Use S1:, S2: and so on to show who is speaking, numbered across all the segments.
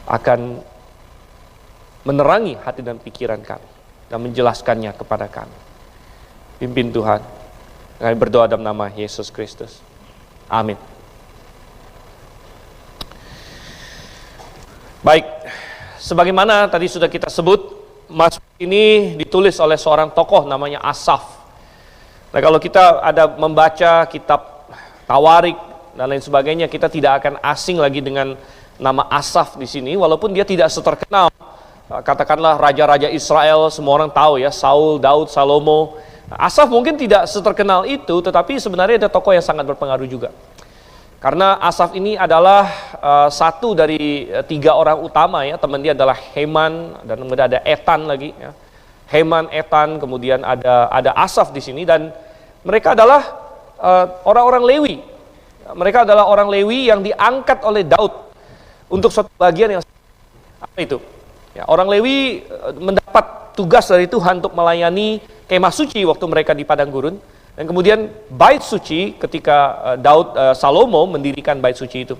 S1: akan menerangi hati dan pikiran kami dan menjelaskannya kepada kami. Pimpin Tuhan. Kami berdoa dalam nama Yesus Kristus. Amin. Baik, sebagaimana tadi sudah kita sebut, Mazmur ini ditulis oleh seorang tokoh namanya Asaf. Nah, kalau kita ada membaca kitab Tawarik dan lain sebagainya, kita tidak akan asing lagi dengan nama Asaf di sini, walaupun dia tidak seterkenal. Katakanlah raja-raja Israel, semua orang tahu ya, Saul, Daud, Salomo. Asaf mungkin tidak seterkenal itu, tetapi sebenarnya ada tokoh yang sangat berpengaruh juga. Karena Asaf ini adalah satu dari 3 orang utama ya. Teman dia adalah Heman, dan kemudian ada Etan lagi ya. Heman, Etan, kemudian ada Asaf di sini, dan mereka adalah orang-orang Lewi. Mereka adalah orang Lewi yang diangkat oleh Daud untuk suatu bagian yang apa itu? Ya, orang Lewi mendapat tugas dari Tuhan untuk melayani kemah suci waktu mereka di padang gurun. Dan kemudian bait suci ketika Salomo mendirikan bait suci itu.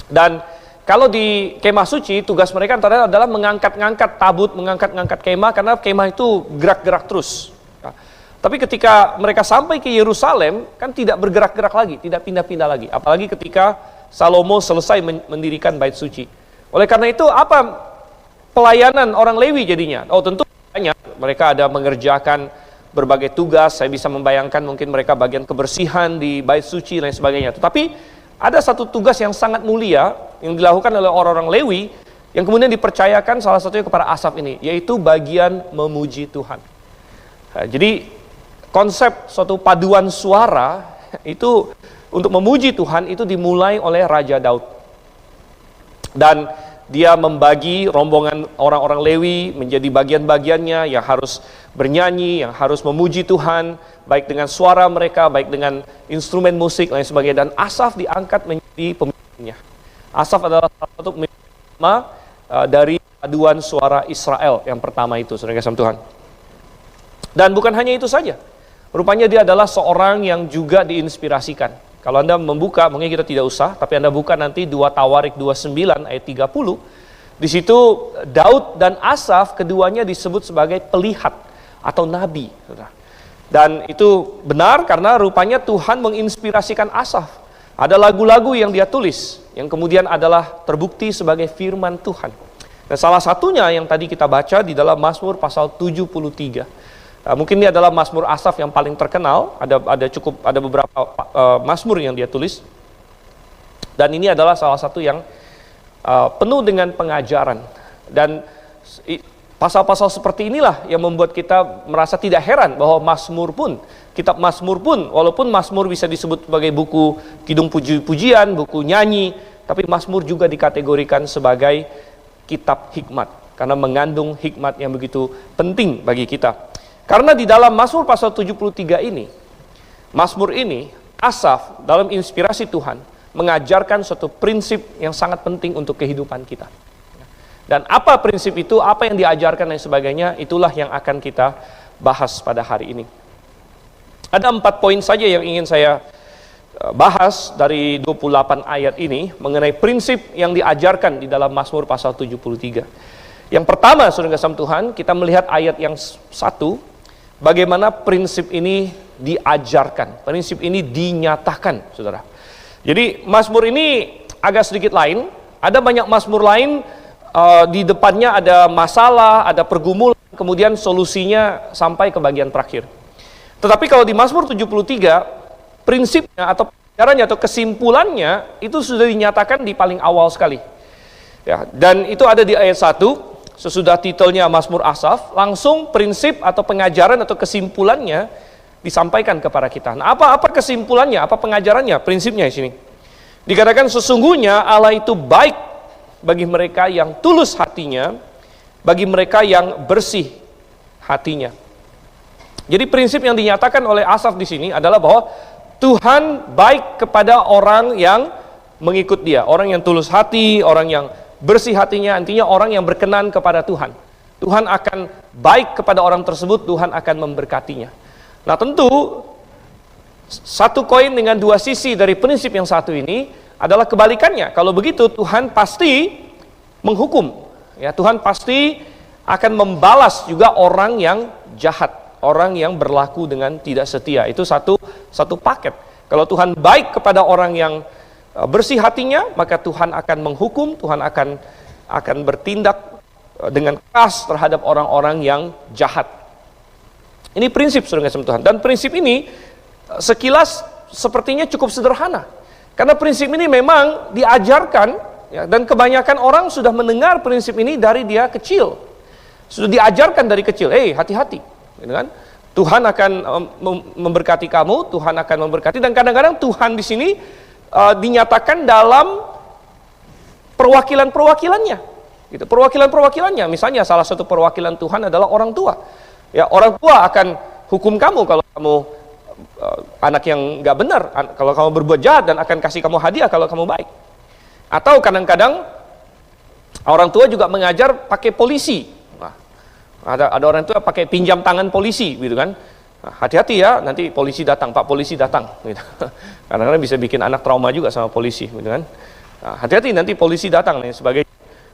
S1: Dan kalau di kemah suci, tugas mereka antara adalah mengangkat-ngangkat tabut, mengangkat-ngangkat kemah, karena kemah itu gerak-gerak terus. Nah, tapi ketika mereka sampai ke Yerusalem, kan tidak bergerak-gerak lagi, tidak pindah-pindah lagi. Apalagi ketika Salomo selesai mendirikan bait suci. Oleh karena itu, apa pelayanan orang Lewi jadinya? Oh, tentu banyak. Mereka ada mengerjakan berbagai tugas. Saya bisa membayangkan mungkin mereka bagian kebersihan di bait suci dan lain sebagainya. Tetapi ada satu tugas yang sangat mulia yang dilakukan oleh orang-orang Lewi yang kemudian dipercayakan salah satunya kepada Asaf ini, yaitu bagian memuji Tuhan. Nah, jadi konsep suatu paduan suara itu untuk memuji Tuhan itu dimulai oleh Raja Daud. Dan dia membagi rombongan orang-orang Lewi menjadi bagian-bagiannya yang harus bernyanyi, yang harus memuji Tuhan, baik dengan suara mereka, baik dengan instrumen musik, lain sebagainya. Dan Asaf diangkat menjadi pemimpinnya. Asaf adalah salah satu pemimpin dari paduan suara Israel yang pertama itu, saudara kasih Tuhan. Dan bukan hanya itu saja, rupanya dia adalah seorang yang juga diinspirasikan. Kalau Anda membuka, mungkin kita tidak usah, tapi Anda buka nanti 2 Tawarik 29 ayat 30. Di situ Daud dan Asaf keduanya disebut sebagai pelihat atau nabi. Dan itu benar karena rupanya Tuhan menginspirasikan Asaf. Ada lagu-lagu yang dia tulis, yang kemudian adalah terbukti sebagai firman Tuhan. Dan salah satunya yang tadi kita baca di dalam Mazmur pasal 73. Mungkin ini adalah Mazmur Asaf yang paling terkenal. Ada beberapa Mazmur yang dia tulis, dan ini adalah salah satu yang penuh dengan pengajaran. Dan pasal-pasal seperti inilah yang membuat kita merasa tidak heran bahwa Mazmur pun, kitab Mazmur pun, walaupun Mazmur bisa disebut sebagai buku kidung puji-pujian, buku nyanyi, tapi Mazmur juga dikategorikan sebagai kitab hikmat karena mengandung hikmat yang begitu penting bagi kita. Karena di dalam Mazmur pasal 73 ini, Mazmur ini, Asaf dalam inspirasi Tuhan mengajarkan suatu prinsip yang sangat penting untuk kehidupan kita. Dan apa prinsip itu, apa yang diajarkan dan sebagainya, itulah yang akan kita bahas pada hari ini. Ada 4 poin saja yang ingin saya bahas dari 28 ayat ini mengenai prinsip yang diajarkan di dalam Mazmur pasal 73. Yang pertama, saudara kasih Tuhan, kita melihat ayat yang 1. Bagaimana prinsip ini diajarkan, prinsip ini dinyatakan, saudara. Jadi Mazmur ini agak sedikit lain. Ada banyak Mazmur lain, di depannya ada masalah, ada pergumulan, kemudian solusinya sampai ke bagian terakhir. Tetapi kalau di Mazmur 73, prinsipnya atau pelajarannya atau kesimpulannya itu sudah dinyatakan di paling awal sekali. Ya, dan itu ada di ayat 1. Sesudah titelnya Mazmur Asaf, langsung prinsip atau pengajaran atau kesimpulannya disampaikan kepada kita. Nah, apa kesimpulannya, apa pengajarannya, prinsipnya di sini? Dikatakan sesungguhnya Allah itu baik bagi mereka yang tulus hatinya, bagi mereka yang bersih hatinya. Jadi prinsip yang dinyatakan oleh Asaf di sini adalah bahwa Tuhan baik kepada orang yang mengikut Dia, orang yang tulus hati, orang yang bersih hatinya, artinya orang yang berkenan kepada Tuhan. Tuhan akan baik kepada orang tersebut, Tuhan akan memberkatinya. Nah, tentu satu koin dengan 2 sisi dari prinsip yang satu ini adalah kebalikannya. Kalau begitu, Tuhan pasti menghukum. Ya, Tuhan pasti akan membalas juga orang yang jahat, orang yang berlaku dengan tidak setia. Itu satu paket. Kalau Tuhan baik kepada orang yang bersih hatinya, maka Tuhan akan menghukum, Tuhan akan bertindak dengan keras terhadap orang-orang yang jahat. Ini prinsip, saudara kasih Tuhan. Dan prinsip ini sekilas sepertinya cukup sederhana. Karena prinsip ini memang diajarkan, ya, dan kebanyakan orang sudah mendengar prinsip ini dari dia kecil. Sudah diajarkan dari kecil, hati-hati, gitu kan? Tuhan akan memberkati kamu, Tuhan akan memberkati, dan kadang-kadang Tuhan di sini dinyatakan dalam perwakilan-perwakilannya, gitu. Perwakilan-perwakilannya, misalnya salah satu perwakilan Tuhan adalah orang tua. Ya, orang tua akan hukum kamu kalau kamu anak yang nggak benar, kalau kamu berbuat jahat, dan akan kasih kamu hadiah kalau kamu baik. Atau kadang-kadang orang tua juga mengajar pakai polisi. Nah, ada orang tua pakai pinjam tangan polisi, gitu kan? Nah, hati-hati ya, nanti polisi datang, Pak polisi datang. Gitu. Kadang-kadang bisa bikin anak trauma juga sama polisi, gitu kan? Nah, hati-hati nanti polisi datang dan sebagainya.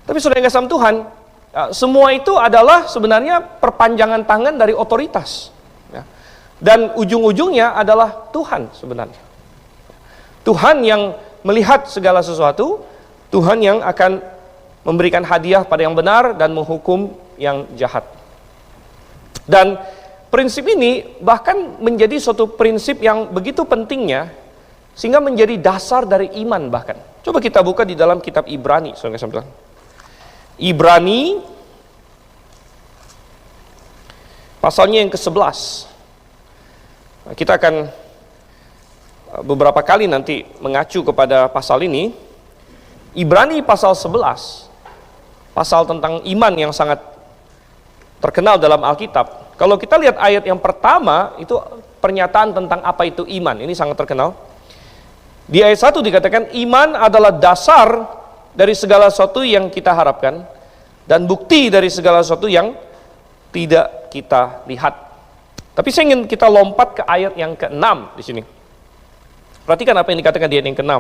S1: Tapi saudara yang kasih Tuhan, semua itu adalah sebenarnya perpanjangan tangan dari otoritas. Dan ujung-ujungnya adalah Tuhan sebenarnya. Tuhan yang melihat segala sesuatu, Tuhan yang akan memberikan hadiah pada yang benar dan menghukum yang jahat. Dan prinsip ini bahkan menjadi suatu prinsip yang begitu pentingnya, sehingga menjadi dasar dari iman bahkan. Coba kita buka di dalam kitab Ibrani, saudara-saudara. Ibrani, pasalnya yang ke-11. Kita akan beberapa kali nanti mengacu kepada pasal ini. Ibrani pasal 11, pasal tentang iman yang sangat terkenal dalam Alkitab. Kalau kita lihat ayat yang pertama, itu pernyataan tentang apa itu iman. Ini sangat terkenal. Di ayat 1 dikatakan, iman adalah dasar dari segala sesuatu yang kita harapkan, dan bukti dari segala sesuatu yang tidak kita lihat. Tapi saya ingin kita lompat ke ayat yang ke-6 di sini. Perhatikan apa yang dikatakan di ayat yang ke-6.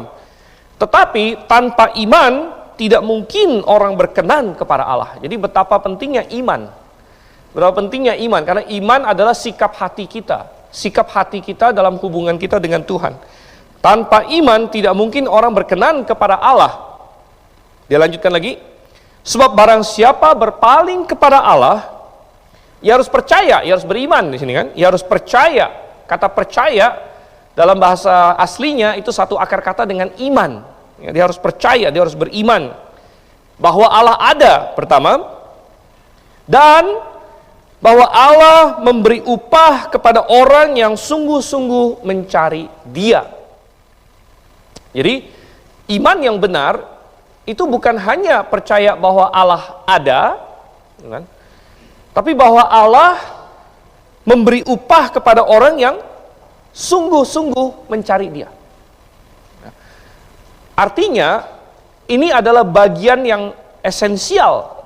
S1: Tetapi tanpa iman tidak mungkin orang berkenan kepada Allah. Jadi betapa pentingnya iman. Betapa pentingnya iman, karena iman adalah sikap hati kita. Sikap hati kita dalam hubungan kita dengan Tuhan. Tanpa iman tidak mungkin orang berkenan kepada Allah. Dia lanjutkan lagi. Sebab barang siapa berpaling kepada Allah, ia harus percaya, ia harus beriman di sini kan. Ia harus percaya. Kata percaya dalam bahasa aslinya itu satu akar kata dengan iman. Ya, dia harus percaya, dia harus beriman bahwa Allah ada pertama, dan bahwa Allah memberi upah kepada orang yang sungguh-sungguh mencari Dia. Jadi iman yang benar itu bukan hanya percaya bahwa Allah ada, kan? Tapi bahwa Allah memberi upah kepada orang yang sungguh-sungguh mencari Dia. Artinya, ini adalah bagian yang esensial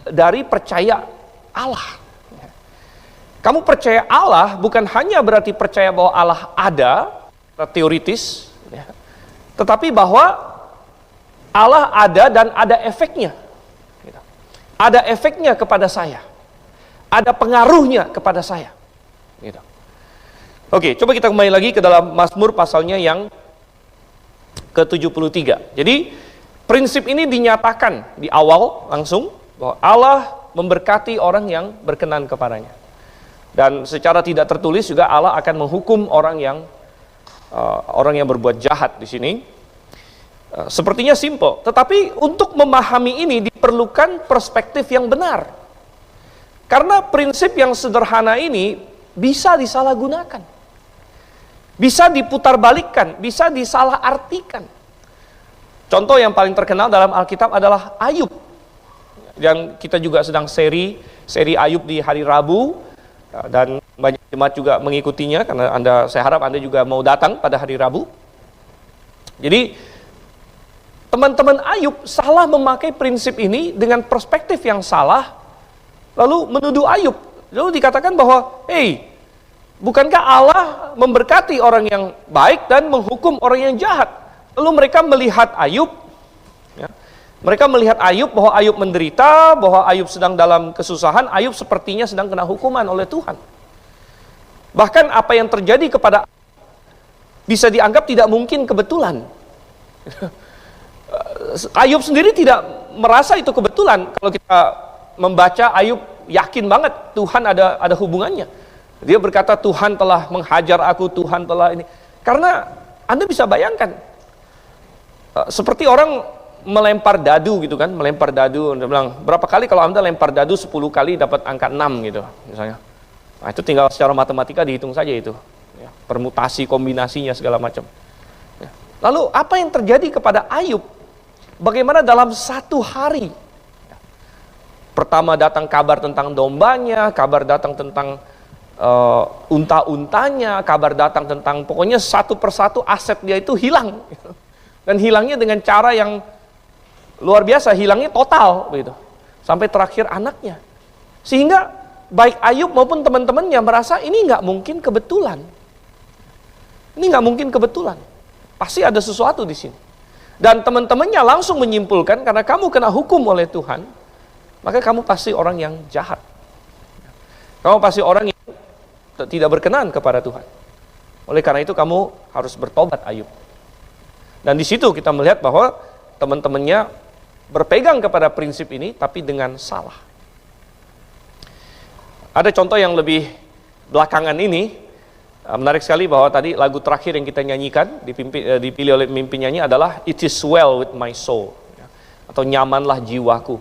S1: dari percaya Allah. Kamu percaya Allah bukan hanya berarti percaya bahwa Allah ada, teoritis, tetapi bahwa Allah ada dan ada efeknya. Ada efeknya kepada saya. Ada pengaruhnya kepada saya. Gitu. Oke, coba kita kembali lagi ke dalam Mazmur pasalnya yang ke-73. Jadi, prinsip ini dinyatakan di awal langsung, bahwa Allah memberkati orang yang berkenan kepadanya. Dan secara tidak tertulis juga Allah akan menghukum orang yang berbuat jahat di sini. Sepertinya simple, tetapi untuk memahami ini diperlukan perspektif yang benar. Karena prinsip yang sederhana ini bisa disalahgunakan, bisa diputarbalikkan, bisa disalahartikan. Contoh yang paling terkenal dalam Alkitab adalah Ayub. Yang kita juga sedang seri Ayub di hari Rabu, dan banyak jemaat juga mengikutinya, karena saya harap Anda juga mau datang pada hari Rabu. Jadi teman-teman Ayub salah memakai prinsip ini dengan perspektif yang salah, lalu menuduh Ayub. Lalu dikatakan bahwa, bukankah Allah memberkati orang yang baik dan menghukum orang yang jahat? Lalu mereka melihat Ayub, ya, Mereka melihat Ayub, bahwa Ayub menderita, bahwa Ayub sedang dalam kesusahan, Ayub sepertinya sedang kena hukuman oleh Tuhan. Bahkan apa yang terjadi kepada bisa dianggap tidak mungkin kebetulan. Ayub sendiri tidak merasa itu kebetulan. Kalau kita membaca, Ayub yakin banget Tuhan ada hubungannya. Dia berkata, Tuhan telah menghajar aku, Tuhan telah ini. Karena Anda bisa bayangkan, seperti orang melempar dadu gitu kan, melempar dadu. Anda bilang, berapa kali kalau Anda lempar dadu 10 kali dapat angka 6 gitu misalnya. Nah, itu tinggal secara matematika dihitung saja itu. Ya, permutasi, kombinasinya segala macam. Ya. Lalu apa yang terjadi kepada Ayub? Bagaimana dalam satu hari? Ya. Pertama datang kabar tentang dombanya, kabar datang tentang unta-untanya, kabar datang tentang pokoknya satu persatu aset dia itu hilang. Dan hilangnya dengan cara yang luar biasa, hilangnya total begitu. Sampai terakhir anaknya. Sehingga baik Ayub maupun teman-temannya merasa ini nggak mungkin kebetulan. Ini nggak mungkin kebetulan. Pasti ada sesuatu di sini. Dan teman-temannya langsung menyimpulkan, karena kamu kena hukum oleh Tuhan, maka kamu pasti orang yang jahat. Kamu pasti orang yang tidak berkenan kepada Tuhan. Oleh karena itu kamu harus bertobat, Ayub. Dan di situ kita melihat bahwa teman-temannya berpegang kepada prinsip ini, tapi dengan salah. Ada contoh yang lebih belakangan ini, menarik sekali bahwa tadi lagu terakhir yang kita nyanyikan, dipilih oleh pemimpin nyanyi adalah It is well with my soul, atau nyamanlah jiwaku.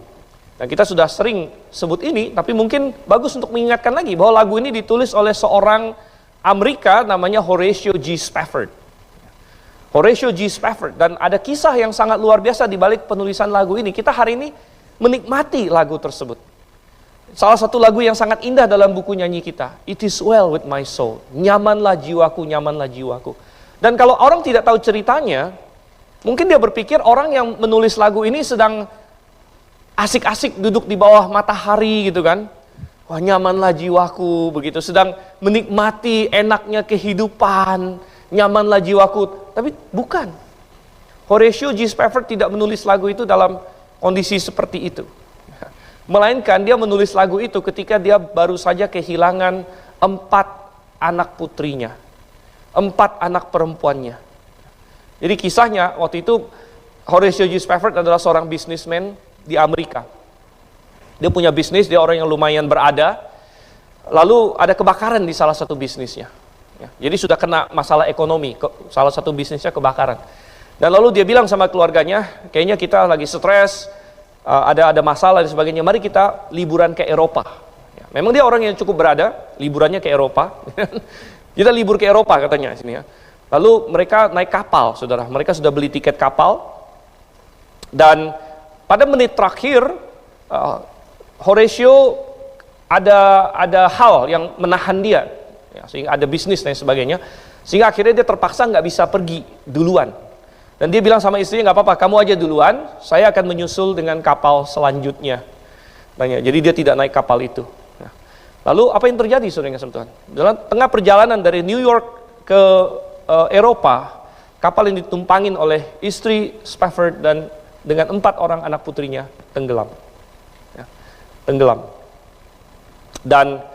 S1: Dan kita sudah sering sebut ini, tapi mungkin bagus untuk mengingatkan lagi bahwa lagu ini ditulis oleh seorang Amerika namanya Horatio G. Spafford. Horatio G. Spafford, dan ada kisah yang sangat luar biasa di balik penulisan lagu ini. Kita hari ini menikmati lagu tersebut. Salah satu lagu yang sangat indah dalam buku nyanyi kita, It is well with my soul. Nyamanlah jiwaku, nyamanlah jiwaku. Dan kalau orang tidak tahu ceritanya, mungkin dia berpikir orang yang menulis lagu ini sedang asik-asik duduk di bawah matahari gitu kan. Wah, nyamanlah jiwaku begitu, sedang menikmati enaknya kehidupan, nyamanlah jiwaku. Tapi bukan. Horatio G. Spafford tidak menulis lagu itu dalam kondisi seperti itu. Melainkan dia menulis lagu itu ketika dia baru saja kehilangan 4 anak putrinya, 4 anak perempuannya. Jadi kisahnya waktu itu Horatio G. Spafford adalah seorang bisnismen di Amerika. Dia punya bisnis, dia orang yang lumayan berada. Lalu ada kebakaran di salah satu bisnisnya. Ya, jadi sudah kena masalah ekonomi, salah satu bisnisnya kebakaran. Dan lalu dia bilang sama keluarganya, kayaknya kita lagi stres, ada masalah dan sebagainya, mari kita liburan ke Eropa. Ya, memang dia orang yang cukup berada, liburannya ke Eropa. Kita libur ke Eropa katanya sini ya. Lalu mereka naik kapal, saudara. Mereka sudah beli tiket kapal. Dan pada menit terakhir, Horatio ada hal yang menahan dia, ya, sehingga ada bisnis dan sebagainya. Sehingga akhirnya dia terpaksa nggak bisa pergi duluan. Dan dia bilang sama istrinya, nggak apa-apa, kamu aja duluan, saya akan menyusul dengan kapal selanjutnya. Jadi dia tidak naik kapal itu. Nah, lalu apa yang terjadi, saudara yang kasih Tuhan? Dalam tengah perjalanan dari New York ke Eropa, kapal yang ditumpangin oleh istri Spafford dan dengan 4 orang anak putrinya tenggelam. Ya, tenggelam. Dan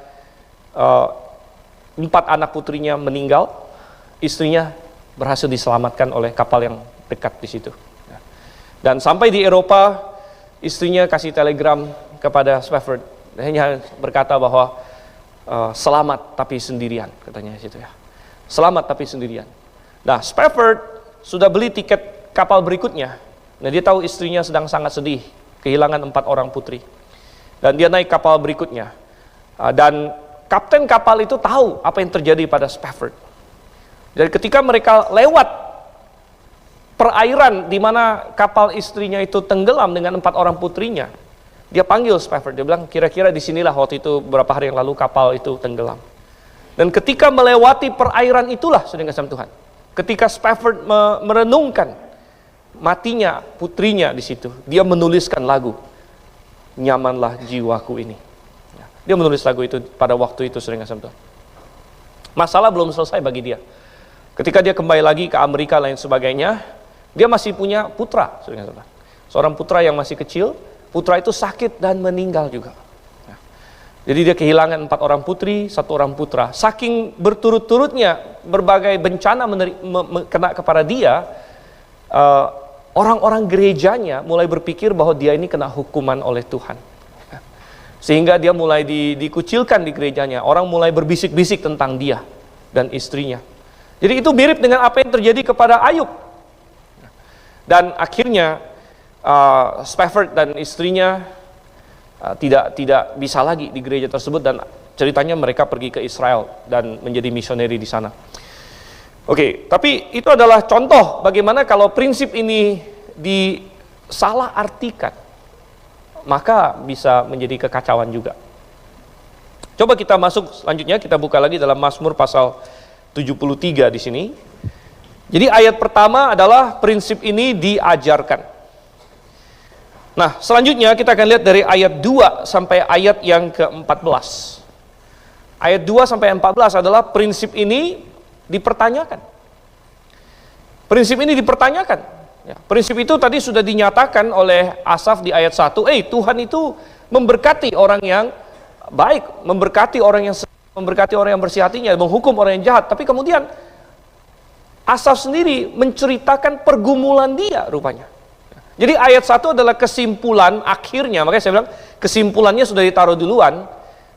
S1: 4 anak putrinya meninggal, istrinya berhasil diselamatkan oleh kapal yang dekat di situ. Dan sampai di Eropa, istrinya kasih telegram kepada Spafford. Hanya berkata bahwa selamat tapi sendirian, katanya situ ya. Selamat tapi sendirian. Nah, Spafford sudah beli tiket kapal berikutnya. Nah, dia tahu istrinya sedang sangat sedih, kehilangan 4 orang putri. Dan dia naik kapal berikutnya. Dan kapten kapal itu tahu apa yang terjadi pada Spafford. Jadi ketika mereka lewat perairan di mana kapal istrinya itu tenggelam dengan 4 orang putrinya, dia panggil Spafford, dia bilang, kira-kira disinilah waktu itu beberapa hari yang lalu kapal itu tenggelam. Dan ketika melewati perairan itulah, saudara kasih Tuhan, ketika Spafford merenungkan matinya putrinya di situ, dia menuliskan lagu Nyamanlah Jiwaku ini. Dia menulis lagu itu pada waktu itu, saudara kasih Tuhan. Masalah belum selesai bagi dia. Ketika dia kembali lagi ke Amerika lain sebagainya, dia masih punya putra, saudara. seorang putra yang masih kecil. Putra itu sakit dan meninggal juga. Jadi dia kehilangan 4 orang putri, 1 orang putra. Saking berturut-turutnya berbagai bencana kena kepada dia, orang-orang gerejanya mulai berpikir bahwa dia ini kena hukuman oleh Tuhan. Sehingga dia mulai dikucilkan di gerejanya. Orang mulai berbisik-bisik tentang dia dan istrinya. Jadi itu mirip dengan apa yang terjadi kepada Ayub. Dan akhirnya Spafford dan istrinya tidak bisa lagi di gereja tersebut, dan ceritanya mereka pergi ke Israel dan menjadi misioneri di sana. Oke, tapi itu adalah contoh bagaimana kalau prinsip ini disalah artikan, maka bisa menjadi kekacauan juga. Coba kita masuk selanjutnya, kita buka lagi dalam Mazmur pasal 73 di sini. Jadi ayat pertama adalah prinsip ini diajarkan. Nah, selanjutnya kita akan lihat dari ayat 2 sampai ayat yang ke-14. Ayat 2 sampai 14 adalah prinsip ini dipertanyakan. Prinsip ini dipertanyakan. Ya, prinsip itu tadi sudah dinyatakan oleh Asaf di ayat 1. Tuhan itu memberkati orang yang baik, memberkati orang yang bersih hatinya, menghukum orang yang jahat. Tapi kemudian Asaf sendiri menceritakan pergumulan dia rupanya. Jadi ayat 1 adalah kesimpulan akhirnya, makanya saya bilang kesimpulannya sudah ditaruh duluan.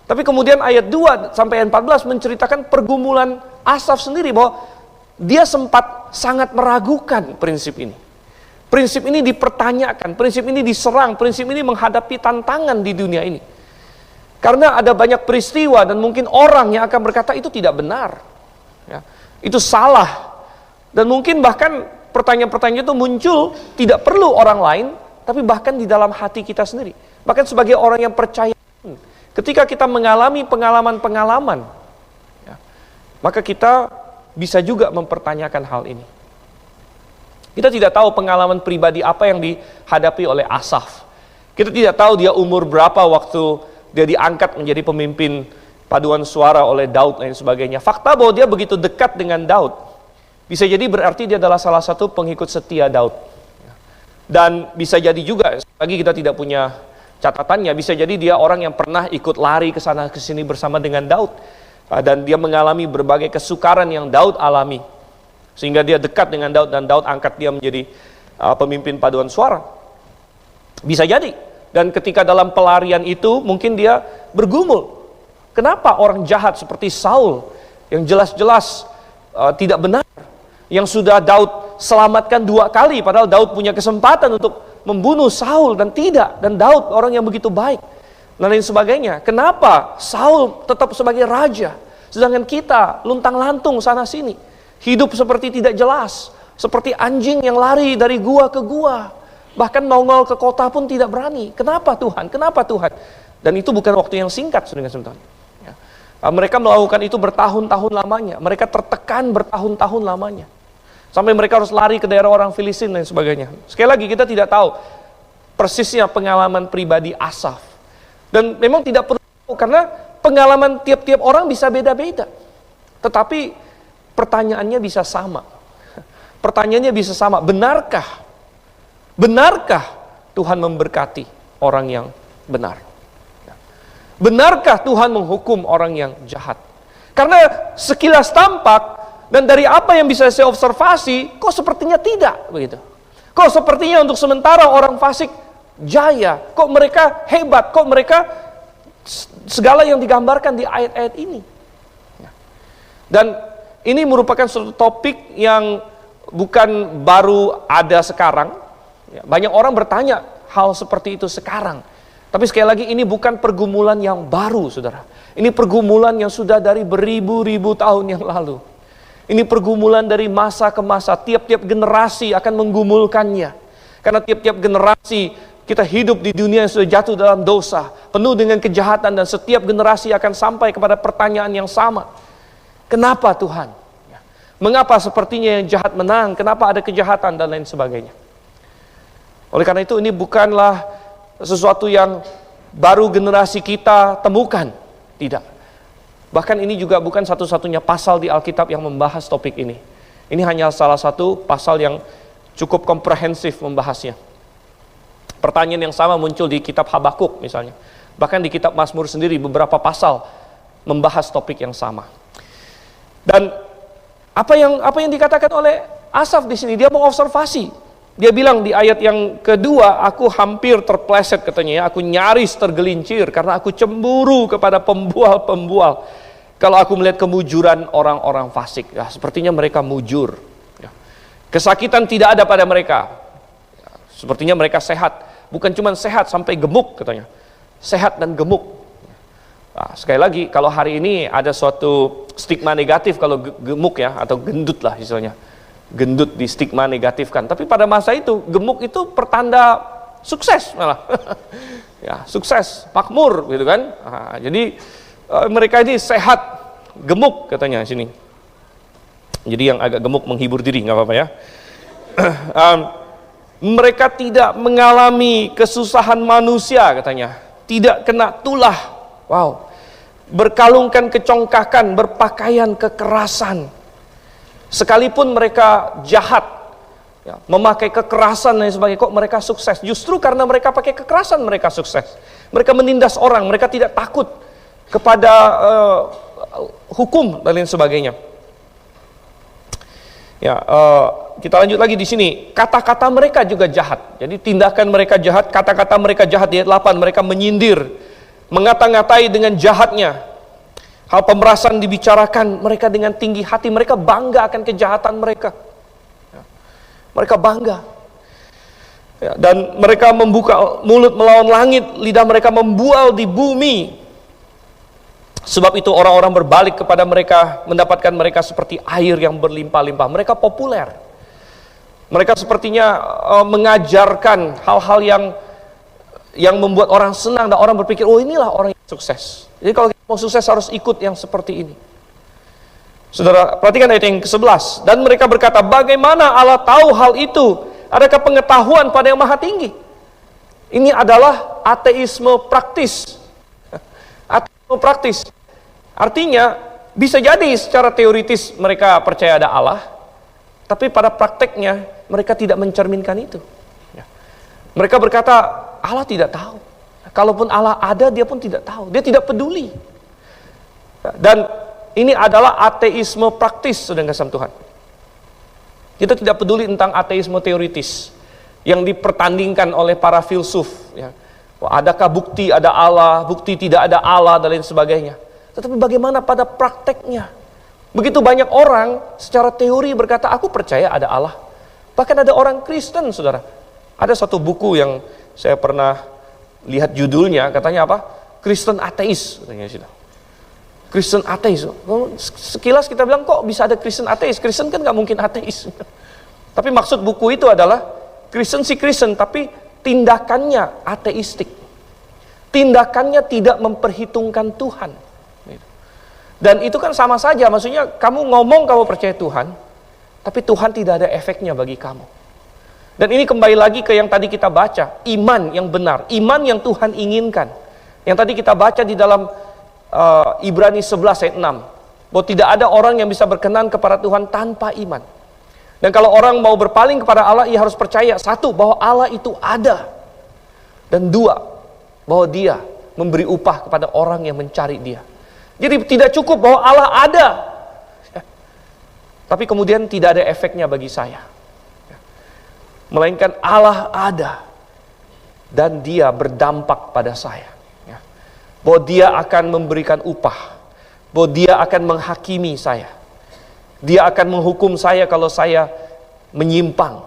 S1: Tapi kemudian ayat 2 sampai 14 menceritakan pergumulan Asaf sendiri, bahwa dia sempat sangat meragukan prinsip ini. Prinsip ini dipertanyakan, prinsip ini diserang, prinsip ini menghadapi tantangan di dunia ini. Karena ada banyak peristiwa dan mungkin orang yang akan berkata itu tidak benar, ya, itu salah. Dan mungkin bahkan pertanyaan-pertanyaan itu muncul tidak perlu orang lain, tapi bahkan di dalam hati kita sendiri. Bahkan sebagai orang yang percaya, ketika kita mengalami pengalaman-pengalaman, ya, maka kita bisa juga mempertanyakan hal ini. Kita tidak tahu pengalaman pribadi apa yang dihadapi oleh Asaf. Kita tidak tahu dia umur berapa waktu dia diangkat menjadi pemimpin paduan suara oleh Daud dan sebagainya. Fakta bahwa dia begitu dekat dengan Daud, bisa jadi berarti dia adalah salah satu pengikut setia Daud. Dan bisa jadi juga, lagi kita tidak punya catatannya, bisa jadi dia orang yang pernah ikut lari ke sana ke sini bersama dengan Daud. Dan dia mengalami berbagai kesukaran yang Daud alami. Sehingga dia dekat dengan Daud dan Daud angkat dia menjadi pemimpin paduan suara. Bisa jadi. Dan ketika dalam pelarian itu mungkin dia bergumul. Kenapa orang jahat seperti Saul yang jelas-jelas tidak benar, yang sudah Daud selamatkan 2 kali, padahal Daud punya kesempatan untuk membunuh Saul dan tidak, dan Daud orang yang begitu baik dan lain sebagainya. Kenapa Saul tetap sebagai raja, sedangkan kita luntang-lantung sana sini, hidup seperti tidak jelas, seperti anjing yang lari dari gua ke gua, bahkan nongol ke kota pun tidak berani. Kenapa Tuhan? Kenapa Tuhan? Dan itu bukan waktu yang singkat, saudara-saudara. Mereka melakukan itu bertahun-tahun lamanya, mereka tertekan bertahun-tahun lamanya. Sampai mereka harus lari ke daerah orang Filistin dan sebagainya. Sekali lagi kita tidak tahu persisnya pengalaman pribadi Asaf. Dan memang tidak perlu, karena pengalaman tiap-tiap orang bisa beda-beda. Tetapi pertanyaannya bisa sama. Pertanyaannya bisa sama, benarkah Tuhan memberkati orang yang benar? Benarkah Tuhan menghukum orang yang jahat? Karena sekilas tampak, dan dari apa yang bisa saya observasi, kok sepertinya tidak begitu. Kok sepertinya untuk sementara orang fasik jaya, kok mereka hebat, kok mereka segala yang digambarkan di ayat-ayat ini. Dan ini merupakan suatu topik yang bukan baru ada sekarang. Banyak orang bertanya hal seperti itu sekarang. Tapi sekali lagi ini bukan pergumulan yang baru, saudara. Ini pergumulan yang sudah dari beribu-ribu tahun yang lalu. Ini pergumulan dari masa ke masa, tiap-tiap generasi akan menggumulkannya. Karena tiap-tiap generasi kita hidup di dunia yang sudah jatuh dalam dosa, penuh dengan kejahatan, dan setiap generasi akan sampai kepada pertanyaan yang sama. Kenapa Tuhan? Mengapa sepertinya yang jahat menang? Kenapa ada kejahatan dan lain sebagainya? Oleh karena itu ini bukanlah sesuatu yang baru generasi kita temukan. Tidak. Bahkan ini juga bukan satu-satunya pasal di Alkitab yang membahas topik ini. Ini hanya salah satu pasal yang cukup komprehensif membahasnya. Pertanyaan yang sama muncul di kitab Habakuk misalnya. Bahkan di kitab Mazmur sendiri beberapa pasal membahas topik yang sama. Dan apa yang dikatakan oleh Asaf di sini, dia mengobservasi. Dia bilang di ayat yang kedua, aku hampir terpleset katanya ya, aku nyaris tergelincir karena aku cemburu kepada pembual-pembual. Kalau aku melihat kemujuran orang-orang fasik, ya, sepertinya mereka mujur. Ya. Kesakitan tidak ada pada mereka. Ya, sepertinya mereka sehat. Bukan cuma sehat, sampai gemuk katanya. Sehat dan gemuk. Nah, sekali lagi, kalau hari ini ada suatu stigma negatif kalau gemuk ya, atau gendut lah istilahnya. Gendut di stigma negatifkan. Tapi pada masa itu, gemuk itu pertanda sukses malah. Ya, sukses, makmur gitu kan. Nah, jadi mereka ini sehat, gemuk katanya sini. Jadi yang agak gemuk menghibur diri, nggak apa-apa ya. Mereka tidak mengalami kesusahan manusia katanya, tidak kena tulah, wow, berkalungkan kecongkakan, berpakaian kekerasan, sekalipun mereka jahat, ya, memakai kekerasan dan sebagainya, kok mereka sukses? Justru karena mereka pakai kekerasan mereka sukses. Mereka menindas orang, mereka tidak takut kepada hukum dan lain sebagainya. Ya, kita lanjut lagi di sini. Kata-kata mereka juga jahat. Jadi tindakan mereka jahat, kata-kata mereka jahat di ayat 8. Mereka menyindir, mengata-ngatai dengan jahatnya. Hal pemerasan dibicarakan, mereka dengan tinggi hati, mereka bangga akan kejahatan mereka. Ya, mereka bangga. Ya, dan mereka membuka mulut melawan langit, lidah mereka membual di bumi. Sebab itu orang-orang berbalik kepada mereka, mendapatkan mereka seperti air yang berlimpah-limpah. Mereka populer. Mereka sepertinya mengajarkan hal-hal yang membuat orang senang, dan orang berpikir, oh inilah orang yang sukses. Jadi kalau kita mau sukses harus ikut yang seperti ini. Saudara, perhatikan ayat yang ke-11. Dan mereka berkata, bagaimana Allah tahu hal itu? Adakah pengetahuan pada yang maha tinggi? Ini adalah ateisme praktis. Ateisme praktis. Artinya, bisa jadi secara teoritis mereka percaya ada Allah, tapi pada prakteknya mereka tidak mencerminkan itu. Mereka berkata, Allah tidak tahu. Kalaupun Allah ada, dia pun tidak tahu. Dia tidak peduli. Dan ini adalah ateisme praktis, saudara kasih Tuhan. Kita tidak peduli tentang ateisme teoritis yang dipertandingkan oleh para filsuf. Ya. Adakah bukti ada Allah, bukti tidak ada Allah, dan lain sebagainya. Tetapi bagaimana pada prakteknya? Begitu banyak orang secara teori berkata, aku percaya ada Allah. Bahkan ada orang Kristen, saudara. Ada satu buku yang saya pernah lihat judulnya, katanya apa? Kristen ateis, katanya situ. Kristen ateis. Sekilas kita bilang, kok bisa ada Kristen ateis? Kristen kan nggak mungkin ateis. Tapi maksud buku itu adalah Kristen si Kristen, tapi tindakannya ateistik. Tindakannya tidak memperhitungkan Tuhan. Dan itu kan sama saja, maksudnya kamu ngomong kamu percaya Tuhan, tapi Tuhan tidak ada efeknya bagi kamu. Dan ini kembali lagi ke yang tadi kita baca, iman yang benar, iman yang Tuhan inginkan. Yang tadi kita baca di dalam Ibrani 11 ayat 6, bahwa tidak ada orang yang bisa berkenan kepada Tuhan tanpa iman. Dan kalau orang mau berpaling kepada Allah, ia harus percaya, satu, bahwa Allah itu ada, dan dua, bahwa dia memberi upah kepada orang yang mencari dia. Jadi tidak cukup bahwa Allah ada, tapi kemudian tidak ada efeknya bagi saya. Melainkan Allah ada, dan dia berdampak pada saya. Bahwa dia akan memberikan upah, bahwa dia akan menghakimi saya. Dia akan menghukum saya kalau saya menyimpang,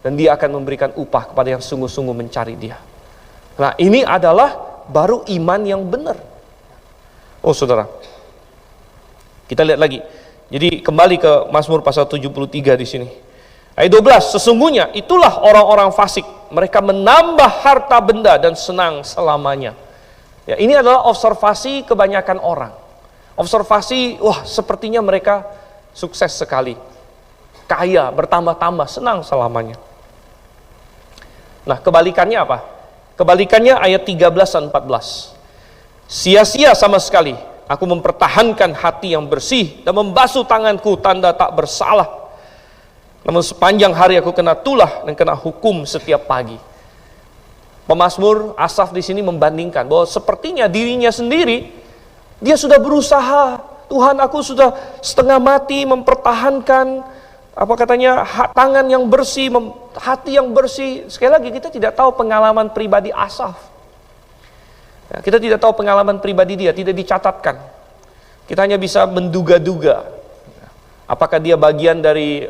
S1: dan dia akan memberikan upah kepada yang sungguh-sungguh mencari dia. Nah, ini adalah baru iman yang benar. Oh saudara, kita lihat lagi. Jadi kembali ke Mazmur pasal 73 di sini. Ayat 12, sesungguhnya itulah orang-orang fasik, mereka menambah harta benda dan senang selamanya. Ya, ini adalah observasi kebanyakan orang. Observasi, wah sepertinya mereka sukses sekali, kaya, bertambah-tambah, senang selamanya. Nah, kebalikannya apa? Kebalikannya ayat 13 dan 14. Sia-sia sama sekali aku mempertahankan hati yang bersih dan membasuh tanganku tanda tak bersalah. Namun sepanjang hari aku kena tulah dan kena hukum setiap pagi. Pemazmur Asaf di sini membandingkan bahwa sepertinya dirinya sendiri, dia sudah berusaha, Tuhan aku sudah setengah mati mempertahankan, apa katanya, tangan yang bersih, hati yang bersih. Sekali lagi kita tidak tahu pengalaman pribadi Asaf. Ya, kita tidak tahu pengalaman pribadi dia, tidak dicatatkan. Kita hanya bisa menduga-duga. Apakah dia bagian dari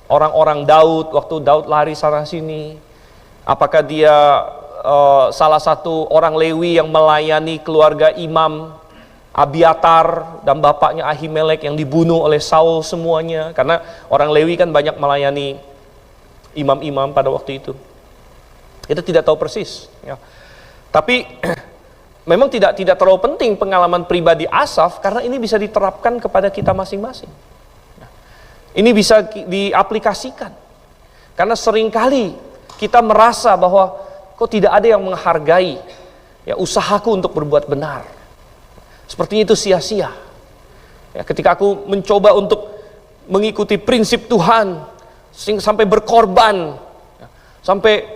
S1: orang-orang Daud, waktu Daud lari sana sini? Apakah dia salah satu orang Lewi yang melayani keluarga Imam Abiatar dan bapaknya Ahimelek yang dibunuh oleh Saul semuanya? Karena orang Lewi kan banyak melayani imam-imam pada waktu itu. Kita tidak tahu persis. Ya. Tapi memang tidak terlalu penting pengalaman pribadi Asaf, karena ini bisa diterapkan kepada kita masing-masing. Ini bisa diaplikasikan. Karena seringkali kita merasa bahwa kok tidak ada yang menghargai ya usahaku untuk berbuat benar. Sepertinya itu sia-sia. Ya, ketika aku mencoba untuk mengikuti prinsip Tuhan, sampai berkorban, ya, sampai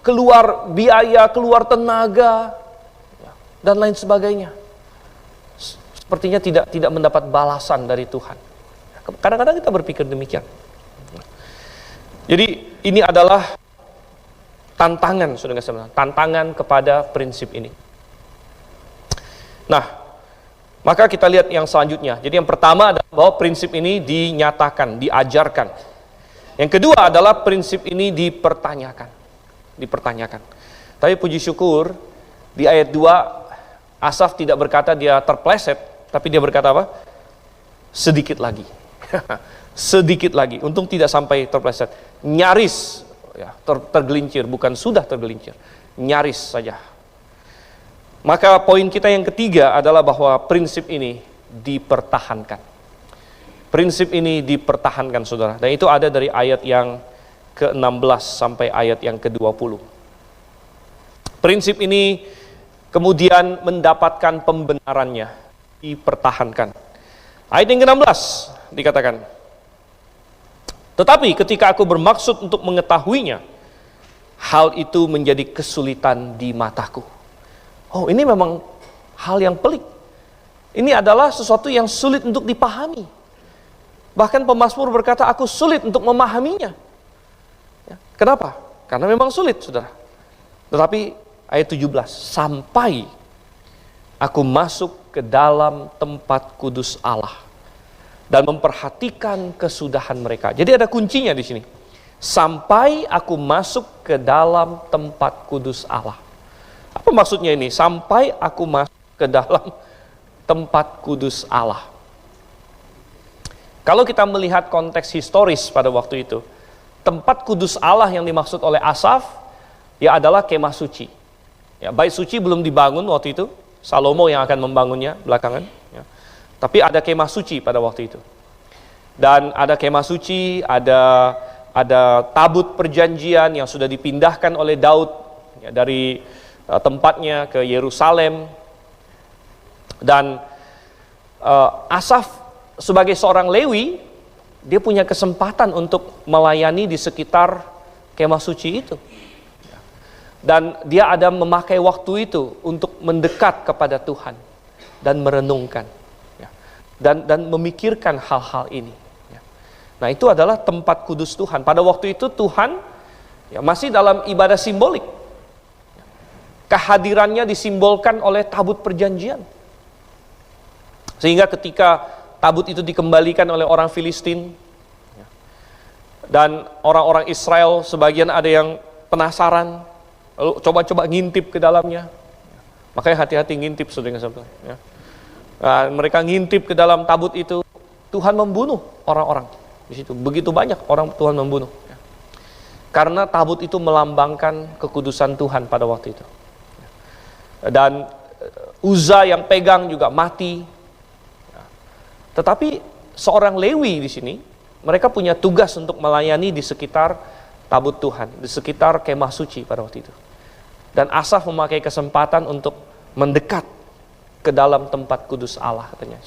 S1: keluar biaya, keluar tenaga, ya, dan lain sebagainya, sepertinya tidak mendapat balasan dari Tuhan. Kadang-kadang kita berpikir demikian. Jadi ini adalah tantangan, saudara-saudara, tantangan kepada prinsip ini. Nah, maka kita lihat yang selanjutnya. Jadi yang pertama adalah bahwa prinsip ini dinyatakan, diajarkan. Yang kedua adalah prinsip ini dipertanyakan. Tapi puji syukur di ayat 2 Asaf tidak berkata dia terpleset, tapi dia berkata apa? Sedikit lagi. Sedikit lagi. Untung tidak sampai terpleset. Nyaris ya, tergelincir, bukan sudah tergelincir, nyaris saja. Maka poin kita yang ketiga adalah bahwa prinsip ini dipertahankan. Prinsip ini dipertahankan, saudara. Dan itu ada dari ayat yang ke-16 sampai ayat yang ke-20. Prinsip ini kemudian mendapatkan pembenarannya, dipertahankan. Ayat yang ke-16 dikatakan, tetapi ketika aku bermaksud untuk mengetahuinya, hal itu menjadi kesulitan di mataku. Oh, ini memang hal yang pelik. Ini adalah sesuatu yang sulit untuk dipahami. Bahkan pemazmur berkata, aku sulit untuk memahaminya. Ya, kenapa? Karena memang sulit, saudara. Tetapi ayat 17, sampai aku masuk ke dalam tempat kudus Allah dan memperhatikan kesudahan mereka. Jadi ada kuncinya di sini. Sampai aku masuk ke dalam tempat kudus Allah. Apa maksudnya ini? Sampai aku masuk ke dalam tempat kudus Allah. Kalau kita melihat konteks historis pada waktu itu, tempat kudus Allah yang dimaksud oleh Asaf ya adalah kemah suci. Ya, bait suci belum dibangun waktu itu, Salomo yang akan membangunnya belakangan. Ya. Tapi ada kemah suci pada waktu itu. Dan ada kemah suci, ada tabut perjanjian yang sudah dipindahkan oleh Daud ya, dari tempatnya ke Yerusalem. Dan Asaf sebagai seorang Lewi, dia punya kesempatan untuk melayani di sekitar kemah suci itu. Dan dia ada memakai waktu itu untuk mendekat kepada Tuhan dan merenungkan ya, dan memikirkan hal-hal ini ya. Nah, itu adalah tempat kudus Tuhan. Pada waktu itu Tuhan ya, masih dalam ibadah simbolik. Kehadirannya disimbolkan oleh tabut perjanjian. Sehingga ketika tabut itu dikembalikan oleh orang Filistin ya, dan orang-orang Israel sebagian ada yang penasaran, lalu coba-coba ngintip ke dalamnya. Makanya hati-hati ngintip, saudara-saudara. Ya. Nah, mereka ngintip ke dalam tabut itu, Tuhan membunuh orang-orang di situ. Begitu banyak orang Tuhan membunuh. Ya. Karena tabut itu melambangkan kekudusan Tuhan pada waktu itu. Dan Uza yang pegang juga mati. Ya. Tetapi seorang Lewi di sini, mereka punya tugas untuk melayani di sekitar tabut Tuhan, di sekitar kemah suci pada waktu itu. Dan Asaf memakai kesempatan untuk mendekat ke dalam tempat kudus Allah, katanya.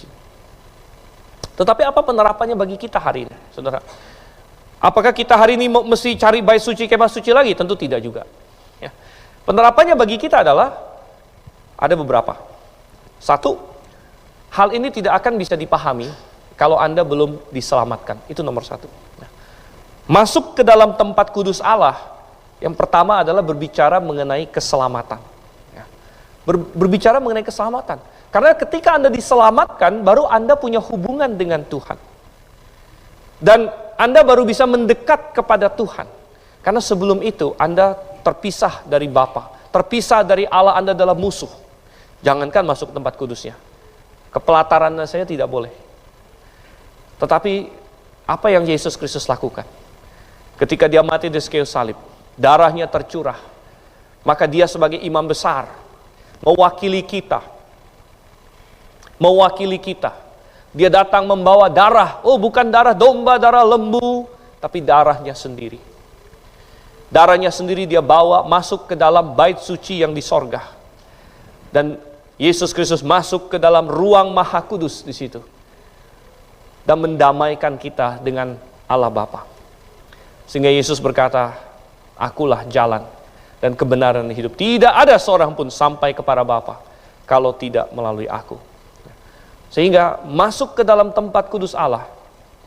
S1: Tetapi apa penerapannya bagi kita hari ini, saudara? Apakah kita hari ini mesti cari bait suci, kemah suci lagi? Tentu tidak juga. Ya. Penerapannya bagi kita adalah ada beberapa. Satu, hal ini tidak akan bisa dipahami kalau Anda belum diselamatkan. Itu nomor satu. Masuk ke dalam tempat kudus Allah, yang pertama adalah berbicara mengenai keselamatan. Berbicara mengenai keselamatan. Karena ketika Anda diselamatkan, baru Anda punya hubungan dengan Tuhan. Dan Anda baru bisa mendekat kepada Tuhan. Karena sebelum itu, Anda terpisah dari Bapa, terpisah dari Allah, Anda adalah musuh. Jangankan masuk ke tempat kudusnya. Kepelataran saya tidak boleh. Tetapi, apa yang Yesus Kristus lakukan? Ketika dia mati di kayu salib, darahnya tercurah. Maka dia sebagai imam besar, mewakili kita. Dia datang membawa darah. Oh, bukan darah domba, darah lembu, tapi darahnya sendiri. Darahnya sendiri dia bawa masuk ke dalam bait suci yang di sorga. Dan Yesus Kristus masuk ke dalam ruang maha kudus di situ. Dan mendamaikan kita dengan Allah Bapa. Sehingga Yesus berkata, akulah jalan dan kebenaran dan hidup. Tidak ada seorang pun sampai kepada Bapa kalau tidak melalui aku. Sehingga masuk ke dalam tempat kudus Allah,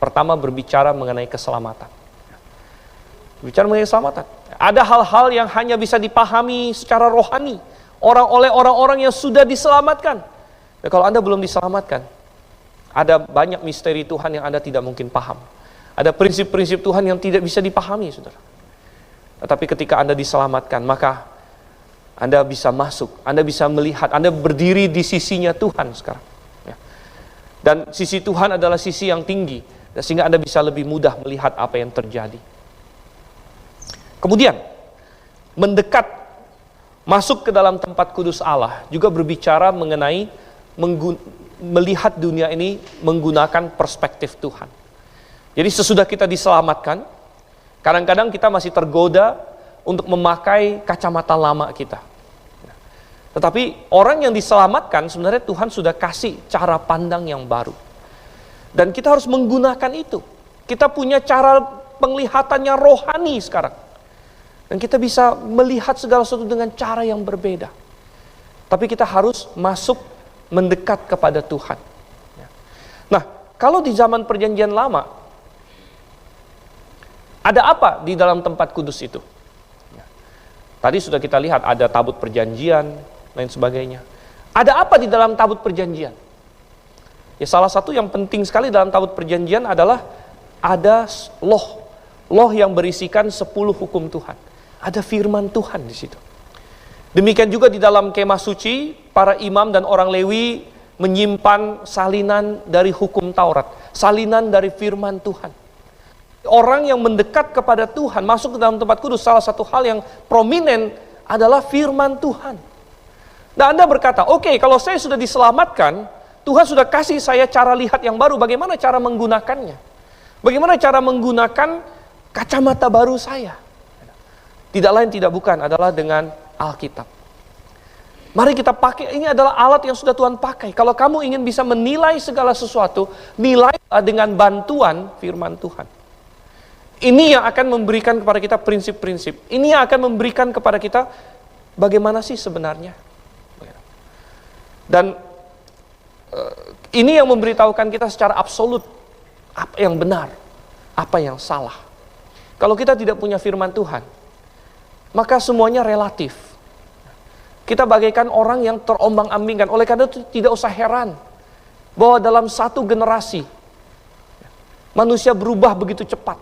S1: pertama berbicara mengenai keselamatan. Bicara mengenai keselamatan. Ada hal-hal yang hanya bisa dipahami secara rohani oleh orang-orang yang sudah diselamatkan. Dan kalau Anda belum diselamatkan, ada banyak misteri Tuhan yang Anda tidak mungkin paham. Ada prinsip-prinsip Tuhan yang tidak bisa dipahami, saudara. Tetapi ketika Anda diselamatkan, maka Anda bisa masuk, Anda bisa melihat, Anda berdiri di sisinya Tuhan sekarang. Dan sisi Tuhan adalah sisi yang tinggi, sehingga Anda bisa lebih mudah melihat apa yang terjadi. Kemudian, mendekat, masuk ke dalam tempat kudus Allah, juga berbicara mengenai melihat dunia ini menggunakan perspektif Tuhan. Jadi sesudah kita diselamatkan, kadang-kadang kita masih tergoda untuk memakai kacamata lama kita. Tetapi orang yang diselamatkan sebenarnya Tuhan sudah kasih cara pandang yang baru. Dan kita harus menggunakan itu. Kita punya cara penglihatan yang rohani sekarang. Dan kita bisa melihat segala sesuatu dengan cara yang berbeda. Tapi kita harus masuk mendekat kepada Tuhan. Nah, kalau di zaman perjanjian lama, ada apa di dalam tempat kudus itu? Tadi sudah kita lihat ada tabut perjanjian, lain sebagainya. Ada apa di dalam tabut perjanjian? Ya, salah satu yang penting sekali dalam tabut perjanjian adalah ada loh yang berisikan 10 hukum Tuhan. Ada firman Tuhan di situ. Demikian juga di dalam kemah suci, para imam dan orang Lewi menyimpan salinan dari hukum Taurat, salinan dari firman Tuhan. Orang yang mendekat kepada Tuhan, masuk ke dalam tempat kudus, salah satu hal yang prominent adalah firman Tuhan. Nah, Anda berkata, oke, kalau saya sudah diselamatkan, Tuhan sudah kasih saya cara lihat yang baru, bagaimana cara menggunakannya? Bagaimana cara menggunakan kacamata baru saya? Tidak lain tidak bukan adalah dengan Alkitab. Mari kita pakai, ini adalah alat yang sudah Tuhan pakai. Kalau kamu ingin bisa menilai segala sesuatu, nilailah dengan bantuan firman Tuhan. Ini yang akan memberikan kepada kita prinsip-prinsip. Ini yang akan memberikan kepada kita bagaimana sih sebenarnya. Dan ini yang memberitahukan kita secara absolut apa yang benar, apa yang salah. Kalau kita tidak punya firman Tuhan, maka semuanya relatif. Kita bagaikan orang yang terombang-ambingkan. Oleh karena itu tidak usah heran bahwa dalam satu generasi manusia berubah begitu cepat.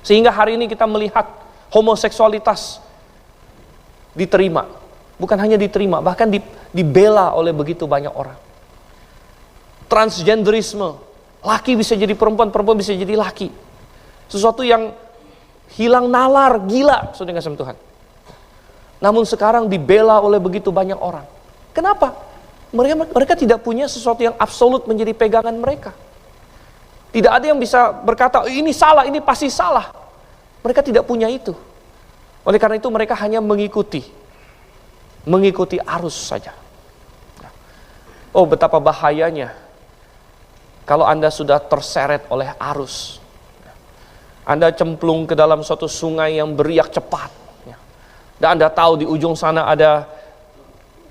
S1: Sehingga hari ini kita melihat homoseksualitas diterima. Bukan hanya diterima, bahkan dibela oleh begitu banyak orang. Transgenderisme, laki bisa jadi perempuan, perempuan bisa jadi laki. Sesuatu yang hilang nalar, gila, saudara kasih Tuhan. Namun sekarang dibela oleh begitu banyak orang. Kenapa? Mereka tidak punya sesuatu yang absolut menjadi pegangan mereka. Tidak ada yang bisa berkata, ini salah, ini pasti salah. Mereka tidak punya itu. Oleh karena itu mereka hanya mengikuti arus saja. Oh, betapa bahayanya kalau Anda sudah terseret oleh arus. Anda cemplung ke dalam suatu sungai yang beriak cepat. Dan Anda tahu di ujung sana ada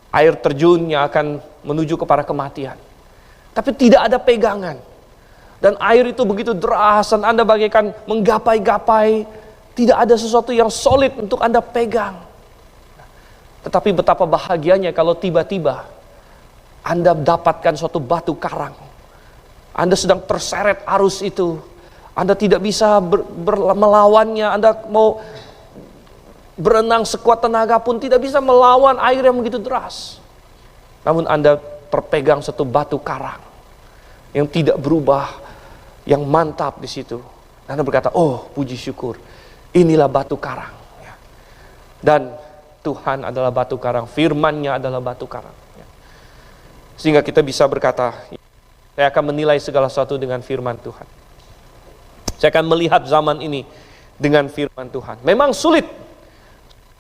S1: air terjun yang akan menuju kepada kematian. Tapi tidak ada pegangan. Dan air itu begitu deras dan Anda bagaikan menggapai-gapai. Tidak ada sesuatu yang solid untuk Anda pegang. Tetapi betapa bahagianya kalau tiba-tiba Anda dapatkan suatu batu karang. Anda sedang terseret arus itu. Anda tidak bisa melawannya. Anda mau berenang sekuat tenaga pun tidak bisa melawan air yang begitu deras. Namun Anda terpegang satu batu karang yang tidak berubah, yang mantap di situ. Anda berkata, oh puji syukur, inilah batu karang. Dan Tuhan adalah batu karang, firman-Nya adalah batu karang. Sehingga kita bisa berkata, saya akan menilai segala sesuatu dengan firman Tuhan. Saya akan melihat zaman ini dengan firman Tuhan. Memang sulit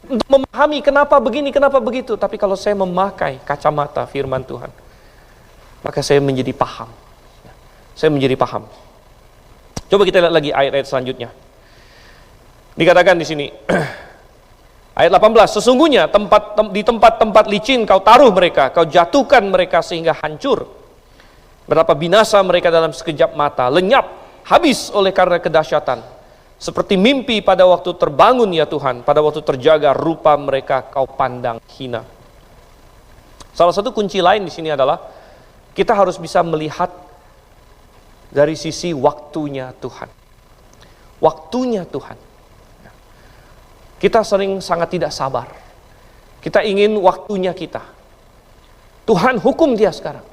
S1: untuk memahami kenapa begini, kenapa begitu. Tapi kalau saya memakai kacamata firman Tuhan, maka saya menjadi paham. Saya menjadi paham. Coba kita lihat lagi ayat-ayat selanjutnya. Dikatakan di sini, ayat 18, sesungguhnya di tempat-tempat licin kau taruh mereka, kau jatuhkan mereka sehingga hancur. Betapa binasa mereka dalam sekejap mata, lenyap, habis oleh karena kedahsyatan. Seperti mimpi pada waktu terbangun ya Tuhan, pada waktu terjaga rupa mereka kau pandang hina. Salah satu kunci lain di sini adalah kita harus bisa melihat dari sisi waktunya Tuhan. Waktunya Tuhan. Kita sering sangat tidak sabar. Kita ingin waktunya kita. Tuhan hukum dia sekarang.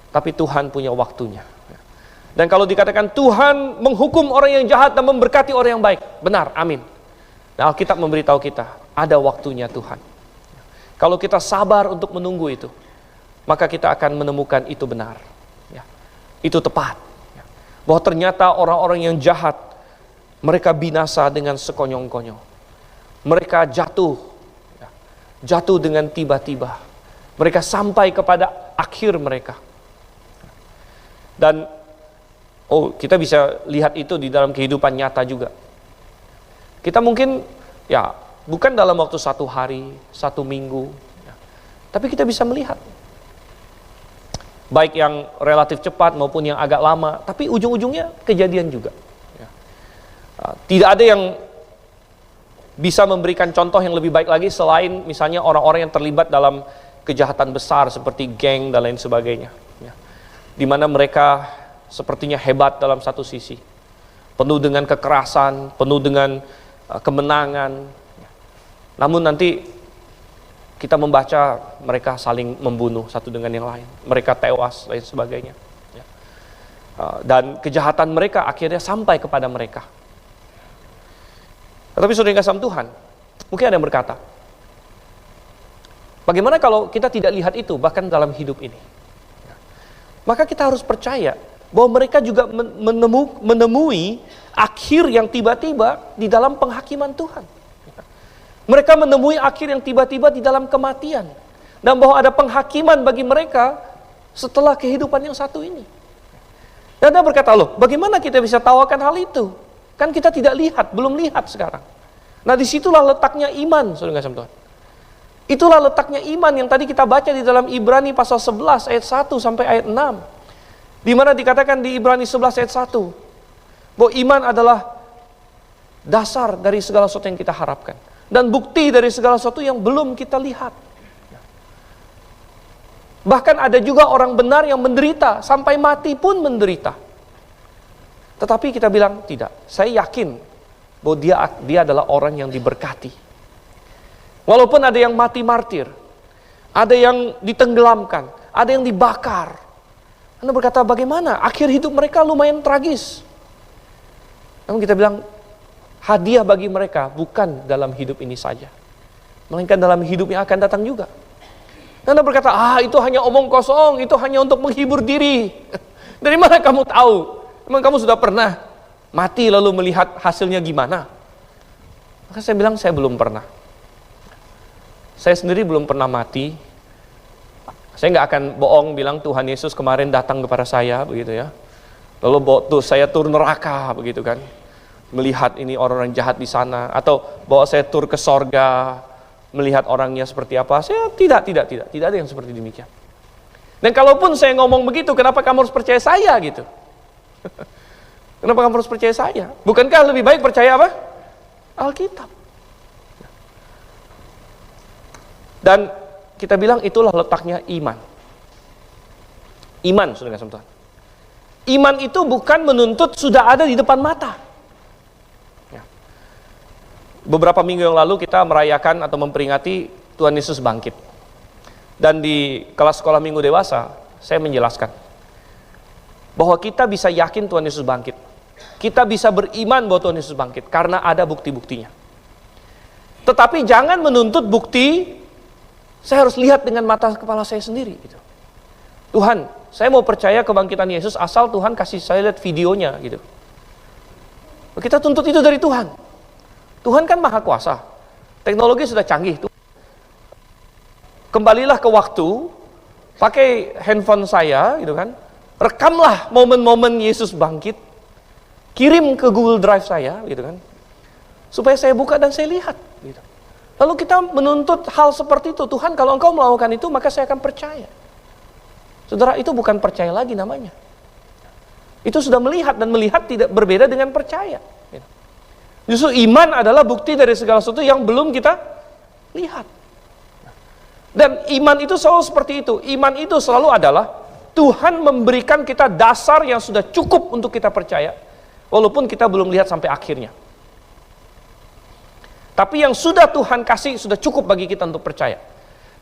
S1: Tapi Tuhan punya waktunya. Dan kalau dikatakan Tuhan menghukum orang yang jahat dan memberkati orang yang baik, benar, amin. Nah, Alkitab memberitahu kita, ada waktunya Tuhan. Kalau kita sabar untuk menunggu itu, maka kita akan menemukan itu benar. Itu tepat. Bahwa ternyata orang-orang yang jahat, mereka binasa dengan sekonyong-konyong. Mereka jatuh dengan tiba-tiba. Mereka sampai kepada akhir mereka. Dan kita bisa lihat itu di dalam kehidupan nyata juga. Kita mungkin bukan dalam waktu 1 hari, 1 minggu, tapi kita bisa melihat. Baik yang relatif cepat maupun yang agak lama, tapi ujung-ujungnya kejadian juga. Tidak ada yang bisa memberikan contoh yang lebih baik lagi selain misalnya orang-orang yang terlibat dalam kejahatan besar seperti geng dan lain sebagainya. Di mana mereka sepertinya hebat dalam satu sisi, penuh dengan kekerasan, penuh dengan kemenangan. Namun nanti kita membaca mereka saling membunuh satu dengan yang lain, mereka tewas lain sebagainya. Dan kejahatan mereka akhirnya sampai kepada mereka. Tetapi saudara yang kasih Tuhan, mungkin ada yang berkata, bagaimana kalau kita tidak lihat itu bahkan dalam hidup ini? Maka kita harus percaya bahwa mereka juga menemui akhir yang tiba-tiba di dalam penghakiman Tuhan. Mereka menemui akhir yang tiba-tiba di dalam kematian. Dan bahwa ada penghakiman bagi mereka setelah kehidupan yang satu ini. Dan Anda berkata, loh bagaimana kita bisa tahu akan hal itu? Kan kita tidak lihat, belum lihat sekarang. Nah disitulah letaknya iman, saudara kasih Tuhan. Itulah letaknya iman yang tadi kita baca di dalam Ibrani pasal 11 ayat 1 sampai ayat 6. Di mana dikatakan di Ibrani 11 ayat 1 bahwa iman adalah dasar dari segala sesuatu yang kita harapkan dan bukti dari segala sesuatu yang belum kita lihat. Bahkan ada juga orang benar yang menderita sampai mati pun menderita. Tetapi kita bilang tidak. Saya yakin bahwa dia adalah orang yang diberkati. Walaupun ada yang mati martir, ada yang ditenggelamkan, ada yang dibakar. Anda berkata bagaimana? Akhir hidup mereka lumayan tragis. Namun kita bilang hadiah bagi mereka bukan dalam hidup ini saja, melainkan dalam hidup yang akan datang juga. Anda berkata, itu hanya omong kosong, itu hanya untuk menghibur diri. Dari mana kamu tahu? Emang kamu sudah pernah mati lalu melihat hasilnya gimana? Maka saya bilang saya belum pernah. Saya sendiri belum pernah mati. Saya nggak akan bohong bilang Tuhan Yesus kemarin datang kepada saya begitu ya. Lalu saya turun neraka begitu kan. melihat ini orang-orang jahat di sana, atau bawa saya tur ke sorga, melihat orangnya seperti apa. Saya tidak ada yang seperti demikian. Dan kalaupun saya ngomong begitu, kenapa kamu harus percaya saya gitu? Kenapa kamu harus percaya saya? Bukankah lebih baik percaya apa? Alkitab. Dan kita bilang itulah letaknya iman. Iman, saudara kasih Tuhan. Iman itu bukan menuntut sudah ada di depan mata. Ya. Beberapa minggu yang lalu kita merayakan atau memperingati Tuhan Yesus bangkit. Dan di kelas sekolah minggu dewasa, saya menjelaskan bahwa kita bisa yakin Tuhan Yesus bangkit. Kita bisa beriman bahwa Tuhan Yesus bangkit karena ada bukti-buktinya. Tetapi jangan menuntut bukti, saya harus lihat dengan mata kepala saya sendiri gitu. Tuhan, saya mau percaya kebangkitan Yesus asal Tuhan kasih saya lihat videonya gitu. Kita tuntut itu dari Tuhan. Tuhan kan maha kuasa. Teknologi sudah canggih. Kembalilah ke waktu, pakai handphone saya gitu kan. Rekamlah momen-momen Yesus bangkit. Kirim ke Google Drive saya gitu kan. Supaya saya buka dan saya lihat gitu. Lalu kita menuntut hal seperti itu. Tuhan, kalau Engkau melakukan itu, maka saya akan percaya. Saudara, itu bukan percaya lagi namanya. Itu sudah melihat, dan melihat tidak berbeda dengan percaya. Justru iman adalah bukti dari segala sesuatu yang belum kita lihat. Dan iman itu selalu seperti itu. Iman itu selalu adalah Tuhan memberikan kita dasar yang sudah cukup untuk kita percaya, walaupun kita belum lihat sampai akhirnya. Tapi yang sudah Tuhan kasih sudah cukup bagi kita untuk percaya.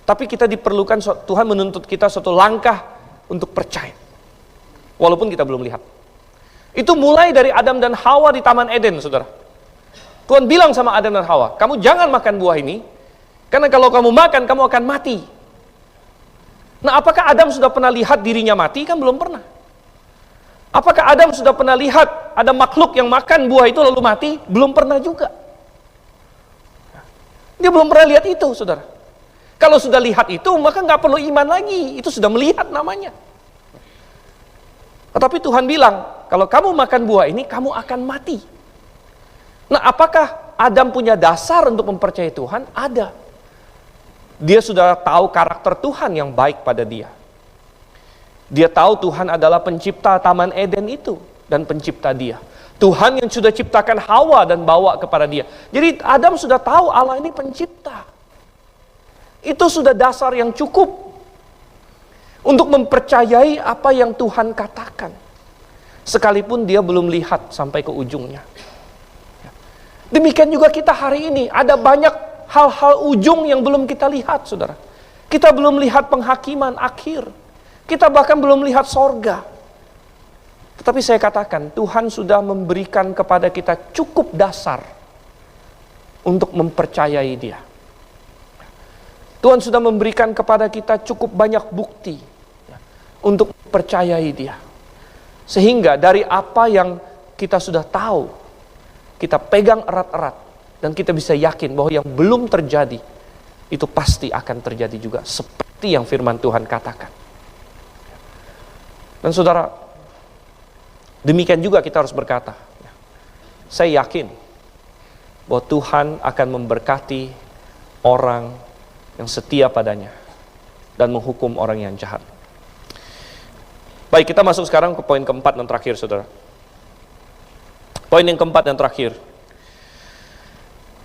S1: Tapi kita diperlukan, Tuhan menuntut kita suatu langkah untuk percaya, walaupun kita belum lihat. Itu mulai dari Adam dan Hawa di Taman Eden, saudara. Tuhan bilang sama Adam dan Hawa, kamu jangan makan buah ini, karena kalau kamu makan, kamu akan mati. Nah, apakah Adam sudah pernah lihat dirinya mati? Kan belum pernah. Apakah Adam sudah pernah lihat ada makhluk yang makan buah itu lalu mati? Belum pernah juga. Dia belum pernah lihat itu, saudara. Kalau sudah lihat itu, maka nggak perlu iman lagi. Itu sudah melihat namanya. Tetapi Tuhan bilang, kalau kamu makan buah ini, kamu akan mati. Nah, apakah Adam punya dasar untuk mempercayai Tuhan? Ada. Dia sudah tahu karakter Tuhan yang baik pada dia. Dia tahu Tuhan adalah pencipta Taman Eden itu, dan pencipta dia. Tuhan yang sudah ciptakan Hawa dan bawa kepada dia. Jadi Adam sudah tahu Allah ini pencipta. Itu sudah dasar yang cukup untuk mempercayai apa yang Tuhan katakan, sekalipun dia belum lihat sampai ke ujungnya. Demikian juga kita hari ini, ada banyak hal-hal ujung yang belum kita lihat, saudara. Kita belum lihat penghakiman akhir. Kita bahkan belum lihat sorga. Tetapi saya katakan, Tuhan sudah memberikan kepada kita cukup dasar untuk mempercayai Dia. Tuhan sudah memberikan kepada kita cukup banyak bukti untuk percayai Dia. Sehingga dari apa yang kita sudah tahu, kita pegang erat-erat, dan kita bisa yakin bahwa yang belum terjadi, itu pasti akan terjadi juga, seperti yang firman Tuhan katakan. Dan saudara, demikian juga kita harus berkata, saya yakin bahwa Tuhan akan memberkati orang yang setia padanya dan menghukum orang yang jahat. Baik, kita masuk sekarang ke poin keempat dan terakhir, saudara. Poin yang keempat dan terakhir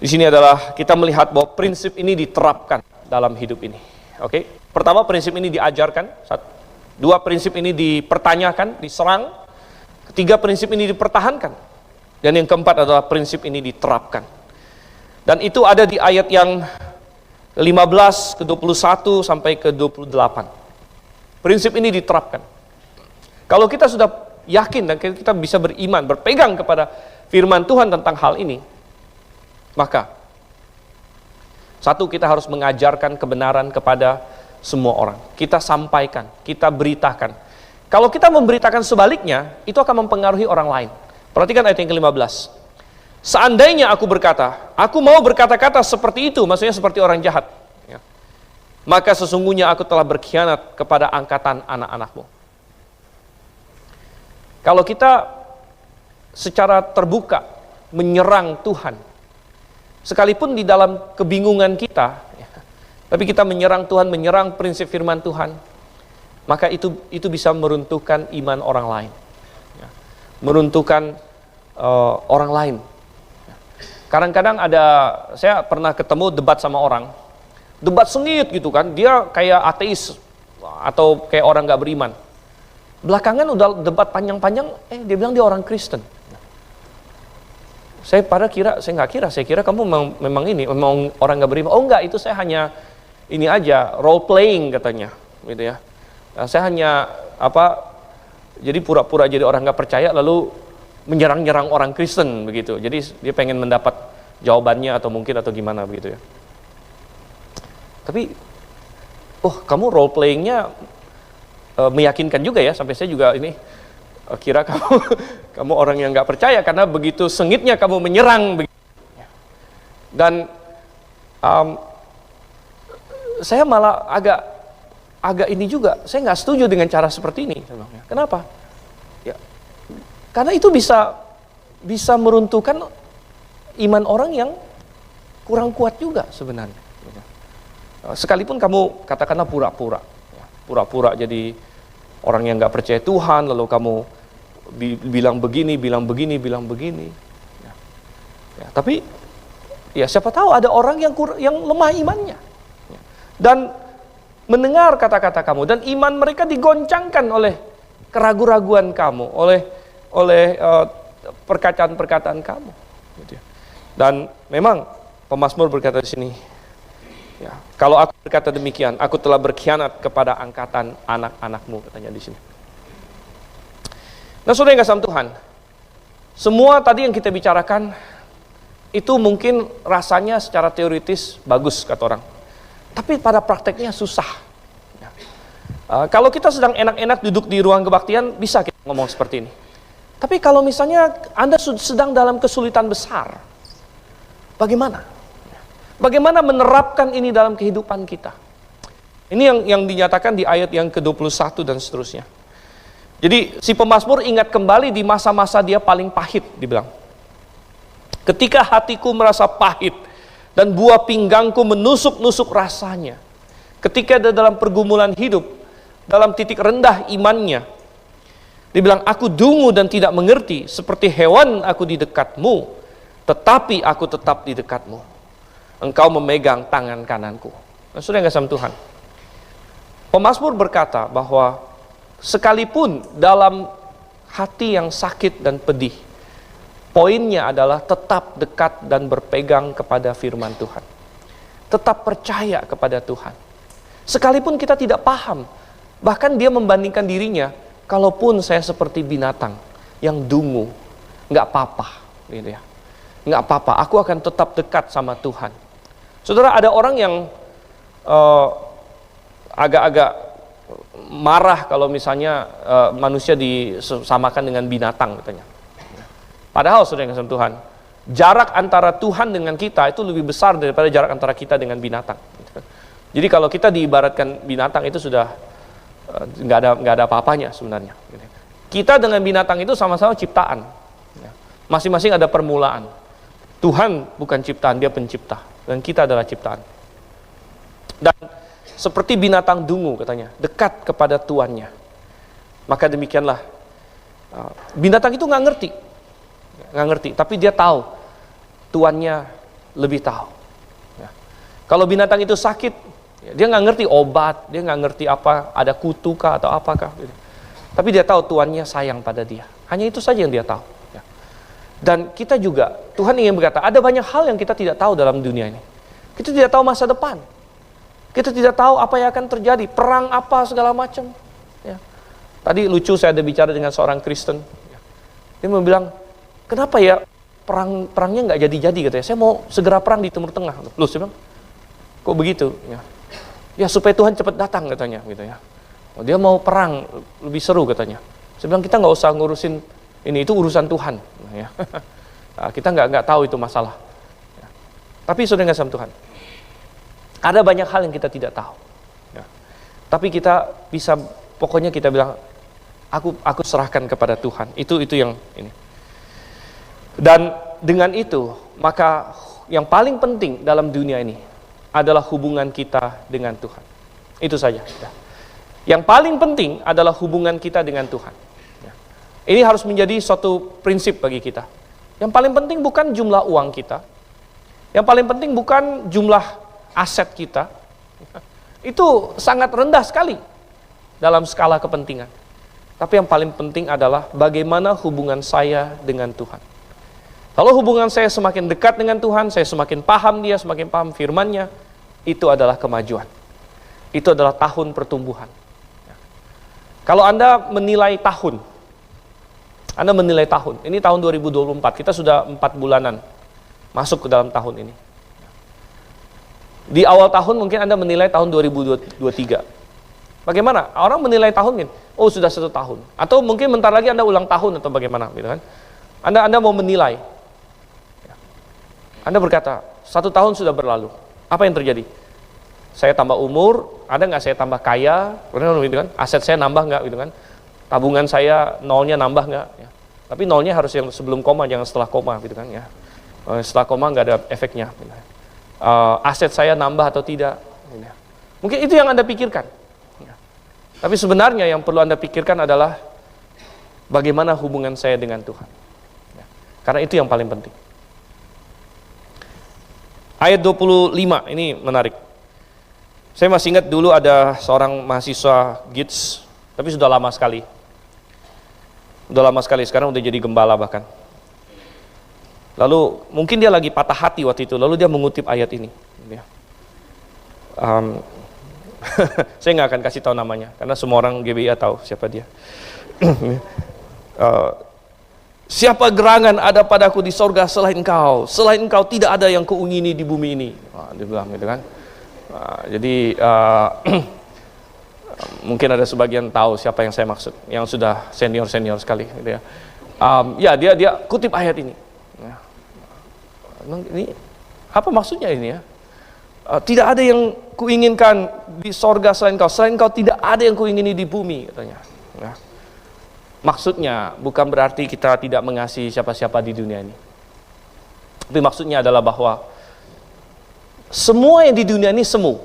S1: di sini adalah kita melihat bahwa prinsip ini diterapkan dalam hidup ini. Oke, pertama, prinsip ini diajarkan. Dua, prinsip ini dipertanyakan, diserang. Ketiga, prinsip ini dipertahankan. Dan yang keempat adalah prinsip ini diterapkan. Dan itu ada di ayat yang 15 ke 21 sampai ke 28. Prinsip ini diterapkan. Kalau kita sudah yakin dan kita bisa beriman, berpegang kepada firman Tuhan tentang hal ini, maka satu, kita harus mengajarkan kebenaran kepada semua orang. Kita sampaikan, kita beritakan. Kalau kita memberitakan sebaliknya, itu akan mempengaruhi orang lain. Perhatikan ayat yang ke-15. Seandainya aku berkata, aku mau berkata-kata seperti itu, maksudnya seperti orang jahat, ya, maka sesungguhnya aku telah berkhianat kepada angkatan anak-anakmu. Kalau kita secara terbuka menyerang Tuhan. Sekalipun di dalam kebingungan kita, ya, tapi kita menyerang Tuhan, menyerang prinsip firman Tuhan, maka itu bisa meruntuhkan iman orang lain, ya, meruntuhkan orang lain. Kadang-kadang saya pernah ketemu debat sama orang, debat sengit gitu kan, dia kayak ateis atau kayak orang gak beriman. Belakangan udah debat panjang-panjang, dia bilang dia orang Kristen. Saya kira kamu memang orang gak beriman. Oh enggak, itu saya hanya ini aja, role playing katanya, gitu ya. Nah, saya hanya jadi pura-pura jadi orang gak percaya lalu menyerang-nyerang orang Kristen begitu. Jadi dia pengen mendapat jawabannya atau gimana begitu ya. Tapi kamu role playingnya meyakinkan juga ya, sampai saya juga ini kira kamu orang yang nggak percaya karena begitu sengitnya kamu menyerang. Dan saya malah agak ini juga, saya nggak setuju dengan cara seperti ini. Kenapa? Ya, karena itu bisa meruntuhkan iman orang yang kurang kuat juga sebenarnya. Sekalipun kamu katakanlah pura-pura jadi orang yang nggak percaya Tuhan, lalu kamu bilang begini. Ya, tapi ya siapa tahu ada orang yang lemah imannya, ya, dan mendengar kata-kata kamu, dan iman mereka digoncangkan oleh keraguan-raguan kamu, oleh perkataan-perkataan kamu. Gitu ya. Dan memang pemazmur berkata di sini, ya, kalau aku berkata demikian, aku telah berkhianat kepada angkatan anak-anakmu, katanya di sini. Nah, saudara yang kasih Tuhan, semua tadi yang kita bicarakan itu mungkin rasanya secara teoritis bagus kata orang, tapi pada prakteknya susah. Kalau kita sedang enak-enak duduk di ruang kebaktian, bisa kita ngomong seperti ini. Tapi kalau misalnya Anda sedang dalam kesulitan besar, bagaimana? Bagaimana menerapkan ini dalam kehidupan kita? Ini yang dinyatakan di ayat yang ke-21 dan seterusnya. Jadi si pemazmur ingat kembali di masa-masa dia paling pahit, dibilang. Ketika hatiku merasa pahit dan buah pinggangku menusuk-nusuk rasanya. Ketika ada dalam pergumulan hidup, dalam titik rendah imannya, dibilang, aku dungu dan tidak mengerti, seperti hewan aku di dekatmu, tetapi aku tetap di dekatmu. Engkau memegang tangan kananku. Nah, sudah nggak sama Tuhan? Pemazmur berkata bahwa sekalipun dalam hati yang sakit dan pedih, poinnya adalah tetap dekat dan berpegang kepada firman Tuhan. Tetap percaya kepada Tuhan. Sekalipun kita tidak paham, bahkan dia membandingkan dirinya, kalaupun saya seperti binatang yang dungu, nggak apa-apa, gitu ya. Nggak apa-apa, aku akan tetap dekat sama Tuhan. Saudara, ada orang yang agak-agak marah kalau misalnya manusia disamakan dengan binatang, katanya. Padahal saudara yang kasih Tuhan, jarak antara Tuhan dengan kita itu lebih besar daripada jarak antara kita dengan binatang. Jadi kalau kita diibaratkan binatang itu sudah nggak ada apa-apanya sebenarnya. Kita dengan binatang itu sama-sama ciptaan. Masing-masing ada permulaan. Tuhan bukan ciptaan, dia pencipta. Dan kita adalah ciptaan. Dan seperti binatang dungu, katanya, dekat kepada tuannya. Maka demikianlah, binatang itu nggak ngerti, tapi dia tahu, tuannya lebih tahu. Kalau binatang itu sakit, dia nggak ngerti obat, dia nggak ngerti apa, ada kutu kah atau apakah. Tapi dia tahu tuannya sayang pada dia. Hanya itu saja yang dia tahu. Dan kita juga, Tuhan ingin berkata, ada banyak hal yang kita tidak tahu dalam dunia ini. Kita tidak tahu masa depan. Kita tidak tahu apa yang akan terjadi, perang apa segala macam. Ya. Tadi lucu, saya ada bicara dengan seorang Kristen. Dia bilang, kenapa ya perangnya nggak jadi-jadi, katanya. Saya mau segera perang di Timur Tengah. Loh, saya bilang, kok begitu? Ya supaya Tuhan cepat datang, katanya. Gitu ya. Dia mau perang lebih seru, katanya. Saya bilang, kita nggak usah ngurusin ini, itu urusan Tuhan. Ya. Kita nggak tahu itu masalah. Ya. Tapi saudara nggak sama Tuhan. Ada banyak hal yang kita tidak tahu. Ya. Tapi kita bisa, pokoknya kita bilang, aku serahkan kepada Tuhan. Itu yang ini. Dan dengan itu, maka yang paling penting dalam dunia ini adalah hubungan kita dengan Tuhan. Itu saja. Yang paling penting adalah hubungan kita dengan Tuhan. Ini harus menjadi suatu prinsip bagi kita. Yang paling penting bukan jumlah uang kita. Yang paling penting bukan jumlah aset kita. Itu sangat rendah sekali dalam skala kepentingan. Tapi yang paling penting adalah bagaimana hubungan saya dengan Tuhan. Kalau hubungan saya semakin dekat dengan Tuhan, saya semakin paham Dia, semakin paham firman-Nya, itu adalah kemajuan. Itu adalah tahun pertumbuhan. Kalau Anda menilai tahun, ini tahun 2024, kita sudah 4 bulanan masuk ke dalam tahun ini. Di awal tahun mungkin Anda menilai tahun 2023. Bagaimana? Orang menilai tahun ini, oh sudah 1 tahun. Atau mungkin bentar lagi Anda ulang tahun atau bagaimana, gitu kan? Anda mau menilai. Anda berkata, 1 tahun sudah berlalu. Apa yang terjadi? Saya tambah umur, ada nggak saya tambah kaya? Benar gitu kan? Aset saya nambah nggak, gitu kan? Tabungan saya nolnya nambah nggak? Ya. Tapi nolnya harus yang sebelum koma, jangan setelah koma, gitu kan? Ya. Setelah koma nggak ada efeknya. Gitu. Aset saya nambah atau tidak? Gitu. Mungkin itu yang Anda pikirkan. Ya. Tapi sebenarnya yang perlu Anda pikirkan adalah bagaimana hubungan saya dengan Tuhan. Ya. Karena itu yang paling penting. Ayat 25, ini menarik. Saya masih ingat dulu ada seorang mahasiswa GITS, tapi sudah lama sekali. Sekarang udah jadi gembala bahkan. Lalu mungkin dia lagi patah hati waktu itu, lalu dia mengutip ayat ini. Saya nggak akan kasih tahu namanya, karena semua orang GBIA tahu siapa dia. Siapa gerangan ada padaku di sorga selain engkau tidak ada yang kuingini di bumi ini. Dia bilang gitu kan. Jadi mungkin ada sebagian tahu siapa yang saya maksud, yang sudah senior sekali gitu ya. Dia kutip ayat ini. Ini apa maksudnya ini ya? Tidak ada yang kuinginkan di sorga selain engkau tidak ada yang kuingini di bumi, katanya. Ya. Maksudnya bukan berarti kita tidak mengasihi siapa-siapa di dunia ini. Tapi maksudnya adalah bahwa semua yang di dunia ini semu.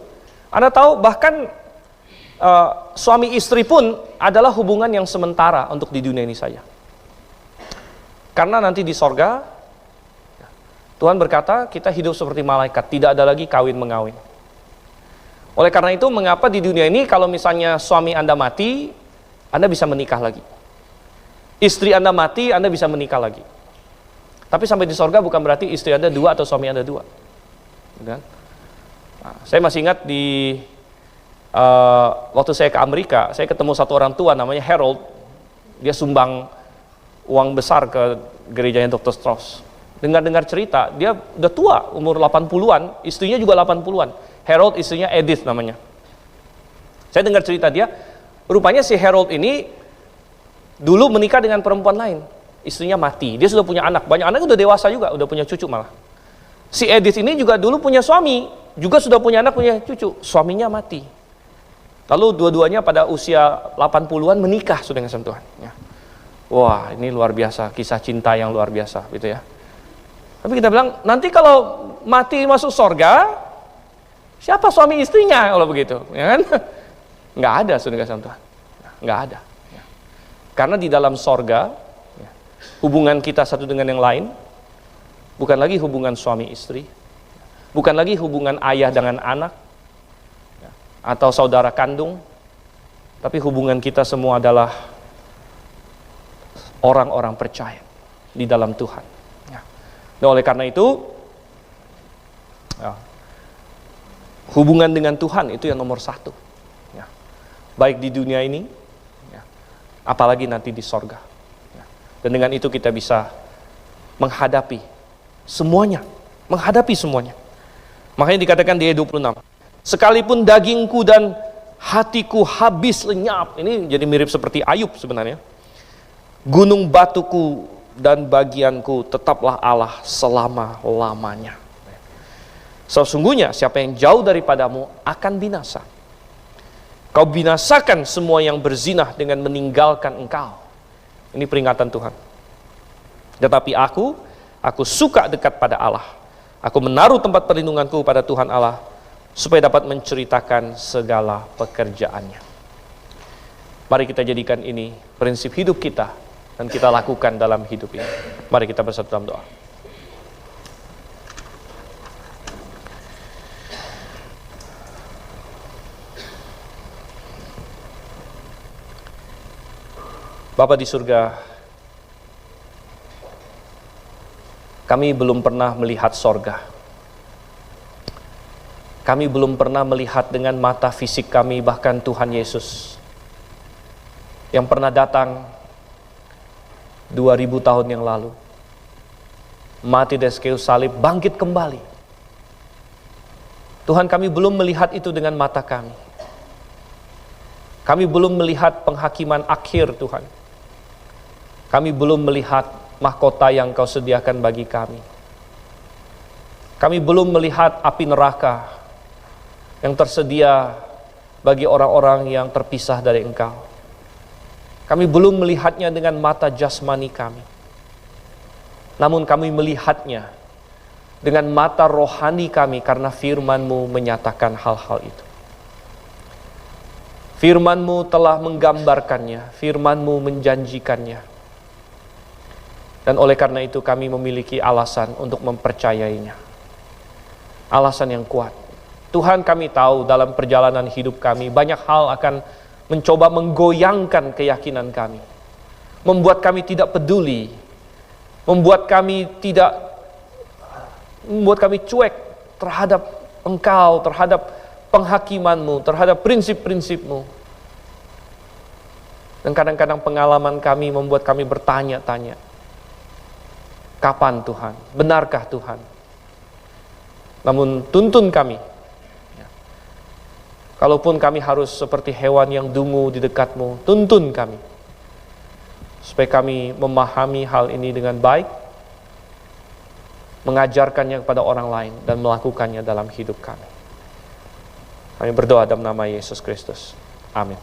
S1: Anda tahu bahkan suami istri pun adalah hubungan yang sementara untuk di dunia ini saja. Karena nanti di sorga Tuhan berkata kita hidup seperti malaikat, tidak ada lagi kawin mengawin. Oleh karena itu mengapa di dunia ini kalau misalnya suami Anda mati, Anda bisa menikah lagi. Istri Anda mati, Anda bisa menikah lagi. Tapi sampai di sorga bukan berarti istri Anda 2 atau suami Anda 2. Nah, saya masih ingat di waktu saya ke Amerika, saya ketemu satu orang tua namanya Harold. Dia sumbang uang besar ke gerejanya Dr. Strauss. Dengar-dengar cerita, dia udah tua, umur 80-an, istrinya juga 80-an. Harold, istrinya Edith namanya. Saya dengar cerita dia, rupanya si Harold ini dulu menikah dengan perempuan lain, istrinya mati, dia sudah punya anak, banyak anak udah dewasa juga, udah punya cucu malah. Si Edith ini juga dulu punya suami, juga sudah punya anak, punya cucu, suaminya mati. Lalu dua-duanya pada usia 80-an menikah sudah dengan Tuhan. Ya. Wah, ini luar biasa, kisah cinta yang luar biasa, gitu ya. Tapi kita bilang, nanti kalau mati masuk sorga, siapa suami istrinya kalau begitu? Ya kan? Nggak ada sudah dengan Tuhan, nggak ada. Karena di dalam sorga, hubungan kita satu dengan yang lain, bukan lagi hubungan suami istri, bukan lagi hubungan ayah dengan anak, atau saudara kandung, tapi hubungan kita semua adalah orang-orang percaya di dalam Tuhan. Dan oleh karena itu, hubungan dengan Tuhan itu yang nomor 1. Baik di dunia ini, apalagi nanti di sorga. Dan dengan itu kita bisa menghadapi semuanya. Makanya dikatakan di ayat 26, sekalipun dagingku dan hatiku habis lenyap. Ini jadi mirip seperti Ayub sebenarnya. Gunung batuku dan bagianku tetaplah Allah selama-lamanya. Sesungguhnya siapa yang jauh daripadamu akan binasa. Kau binasakan semua yang berzinah dengan meninggalkan engkau. Ini peringatan Tuhan. Tetapi aku Aku suka dekat pada Allah. Aku menaruh tempat perlindunganku pada Tuhan Allah, supaya dapat menceritakan segala pekerjaannya. Mari kita jadikan ini prinsip hidup kita, dan kita lakukan dalam hidup ini. Mari kita bersatu dalam doa. Bapa di surga, kami belum pernah melihat sorga. Kami belum pernah melihat dengan mata fisik kami, bahkan Tuhan Yesus yang pernah datang 2000 tahun yang lalu, mati di kayu salib, bangkit kembali. Tuhan, kami belum melihat itu dengan mata kami. Kami belum melihat penghakiman akhir, Tuhan. Kami belum melihat mahkota yang Kau sediakan bagi kami. Kami belum melihat api neraka yang tersedia bagi orang-orang yang terpisah dari Engkau. Kami belum melihatnya dengan mata jasmani kami. Namun kami melihatnya dengan mata rohani kami, karena firman-Mu menyatakan hal-hal itu. Firman-Mu telah menggambarkannya, firman-Mu menjanjikannya. Dan oleh karena itu kami memiliki alasan untuk mempercayainya. Alasan yang kuat. Tuhan, kami tahu dalam perjalanan hidup kami banyak hal akan mencoba menggoyangkan keyakinan kami. Membuat kami tidak peduli. Membuat kami cuek terhadap Engkau, terhadap penghakiman-Mu, terhadap prinsip-prinsip-Mu. Dan kadang-kadang pengalaman kami membuat kami bertanya-tanya. Kapan Tuhan? Benarkah Tuhan? Namun tuntun kami. Kalaupun kami harus seperti hewan yang dungu di dekat-Mu, tuntun kami. Supaya kami memahami hal ini dengan baik, mengajarkannya kepada orang lain, dan melakukannya dalam hidup kami. Kami berdoa dalam nama Yesus Kristus. Amin.